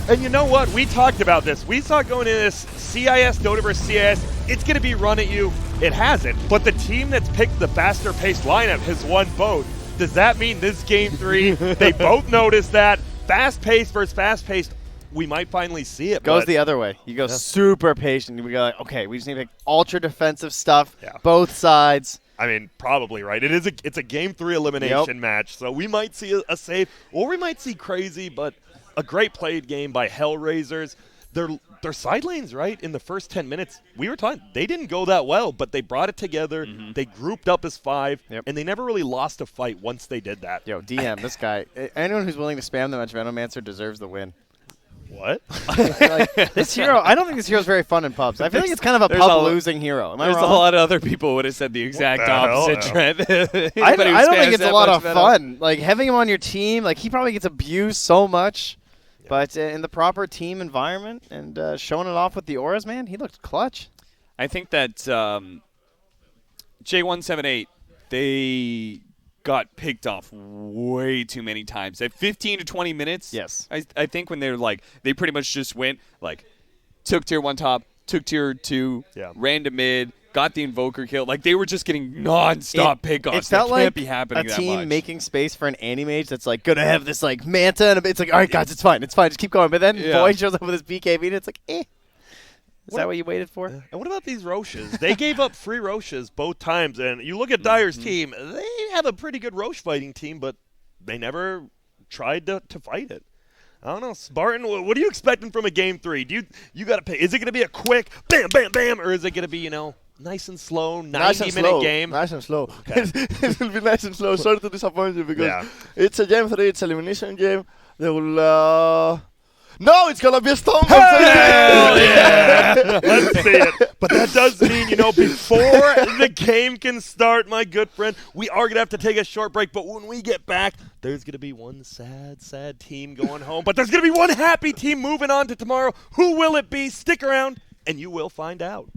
Speaker 3: And you know what? We talked about this. We saw going into this CIS, Dota versus CIS, it's going to be run at you. It hasn't. But the team that's picked the faster paced lineup has won both. Does that mean this game 3, they both noticed that? Fast paced versus fast paced, we might finally see it.
Speaker 1: Goes
Speaker 3: but
Speaker 1: the other way. You go super patient. We go like, okay, we just need to pick ultra defensive stuff,
Speaker 3: Yeah.
Speaker 1: both sides.
Speaker 3: I mean, probably, right? It's a game 3 elimination match, so we might see a save, or we might see crazy, but a great played game by HellRaisers. Their side lanes, right, in the first 10 minutes, we were talking, they didn't go that well, but they brought it together, they grouped up as 5, and they never really lost a fight once they did that.
Speaker 1: Yo, DM, this guy. Anyone who's willing to spam the match Venomancer deserves the win.
Speaker 3: What?
Speaker 1: Like, this hero, I don't think this hero's very fun in pubs. I feel like it's kind of a
Speaker 2: There's
Speaker 1: pub
Speaker 2: a-
Speaker 1: losing hero. Am I
Speaker 2: There's
Speaker 1: wrong?
Speaker 2: a lot of other people who would have said the exact
Speaker 3: the hell?
Speaker 2: opposite,
Speaker 3: Yeah.
Speaker 2: Trent.
Speaker 1: I
Speaker 2: Anybody who
Speaker 1: don't think
Speaker 2: stands
Speaker 1: it's a
Speaker 2: that
Speaker 1: lot
Speaker 2: much
Speaker 1: of
Speaker 2: better.
Speaker 1: fun. Like, having him on your team, like, he probably gets abused so much. But in the proper team environment and showing it off with the auras, man, he looked clutch.
Speaker 2: I think that J178, they got picked off way too many times. At 15 to 20 minutes,
Speaker 1: Yes.
Speaker 2: I think when they're like, they pretty much just went, like, took tier 1 top, took tier 2, ran to mid, got the invoker kill. Like, they were just getting non-stop pickoffs.
Speaker 1: It felt
Speaker 2: that can't
Speaker 1: like
Speaker 2: be happening
Speaker 1: a
Speaker 2: that
Speaker 1: team
Speaker 2: much.
Speaker 1: making space for an anti-mage that's like gonna have this like manta, and it's like, all right, guys, it's fine, just keep going. But then Void shows up with his BKB, and it's like, eh. Is that what you waited for?
Speaker 3: And what about these Roches? They gave up free Roches both times, and you look at Dyer's team, they have a pretty good Roche fighting team, but they never tried to fight it. I don't know, Spartan. What are you expecting from a game 3? You got to pay? Is it going to be a quick bam, bam, bam, or is it going to be nice and slow, 90-minute game?
Speaker 4: Nice and slow.
Speaker 3: Okay.
Speaker 4: It will be nice and slow. Sorry to disappoint you because it's a game 3. It's elimination game. They will. No, it's gonna be a stone.
Speaker 3: Hell yeah! Let's see it. But that does mean, before the game can start, my good friend, we are gonna have to take a short break. But when we get back, there's gonna be one sad, sad team going home. But there's gonna be one happy team moving on to tomorrow. Who will it be? Stick around, and you will find out.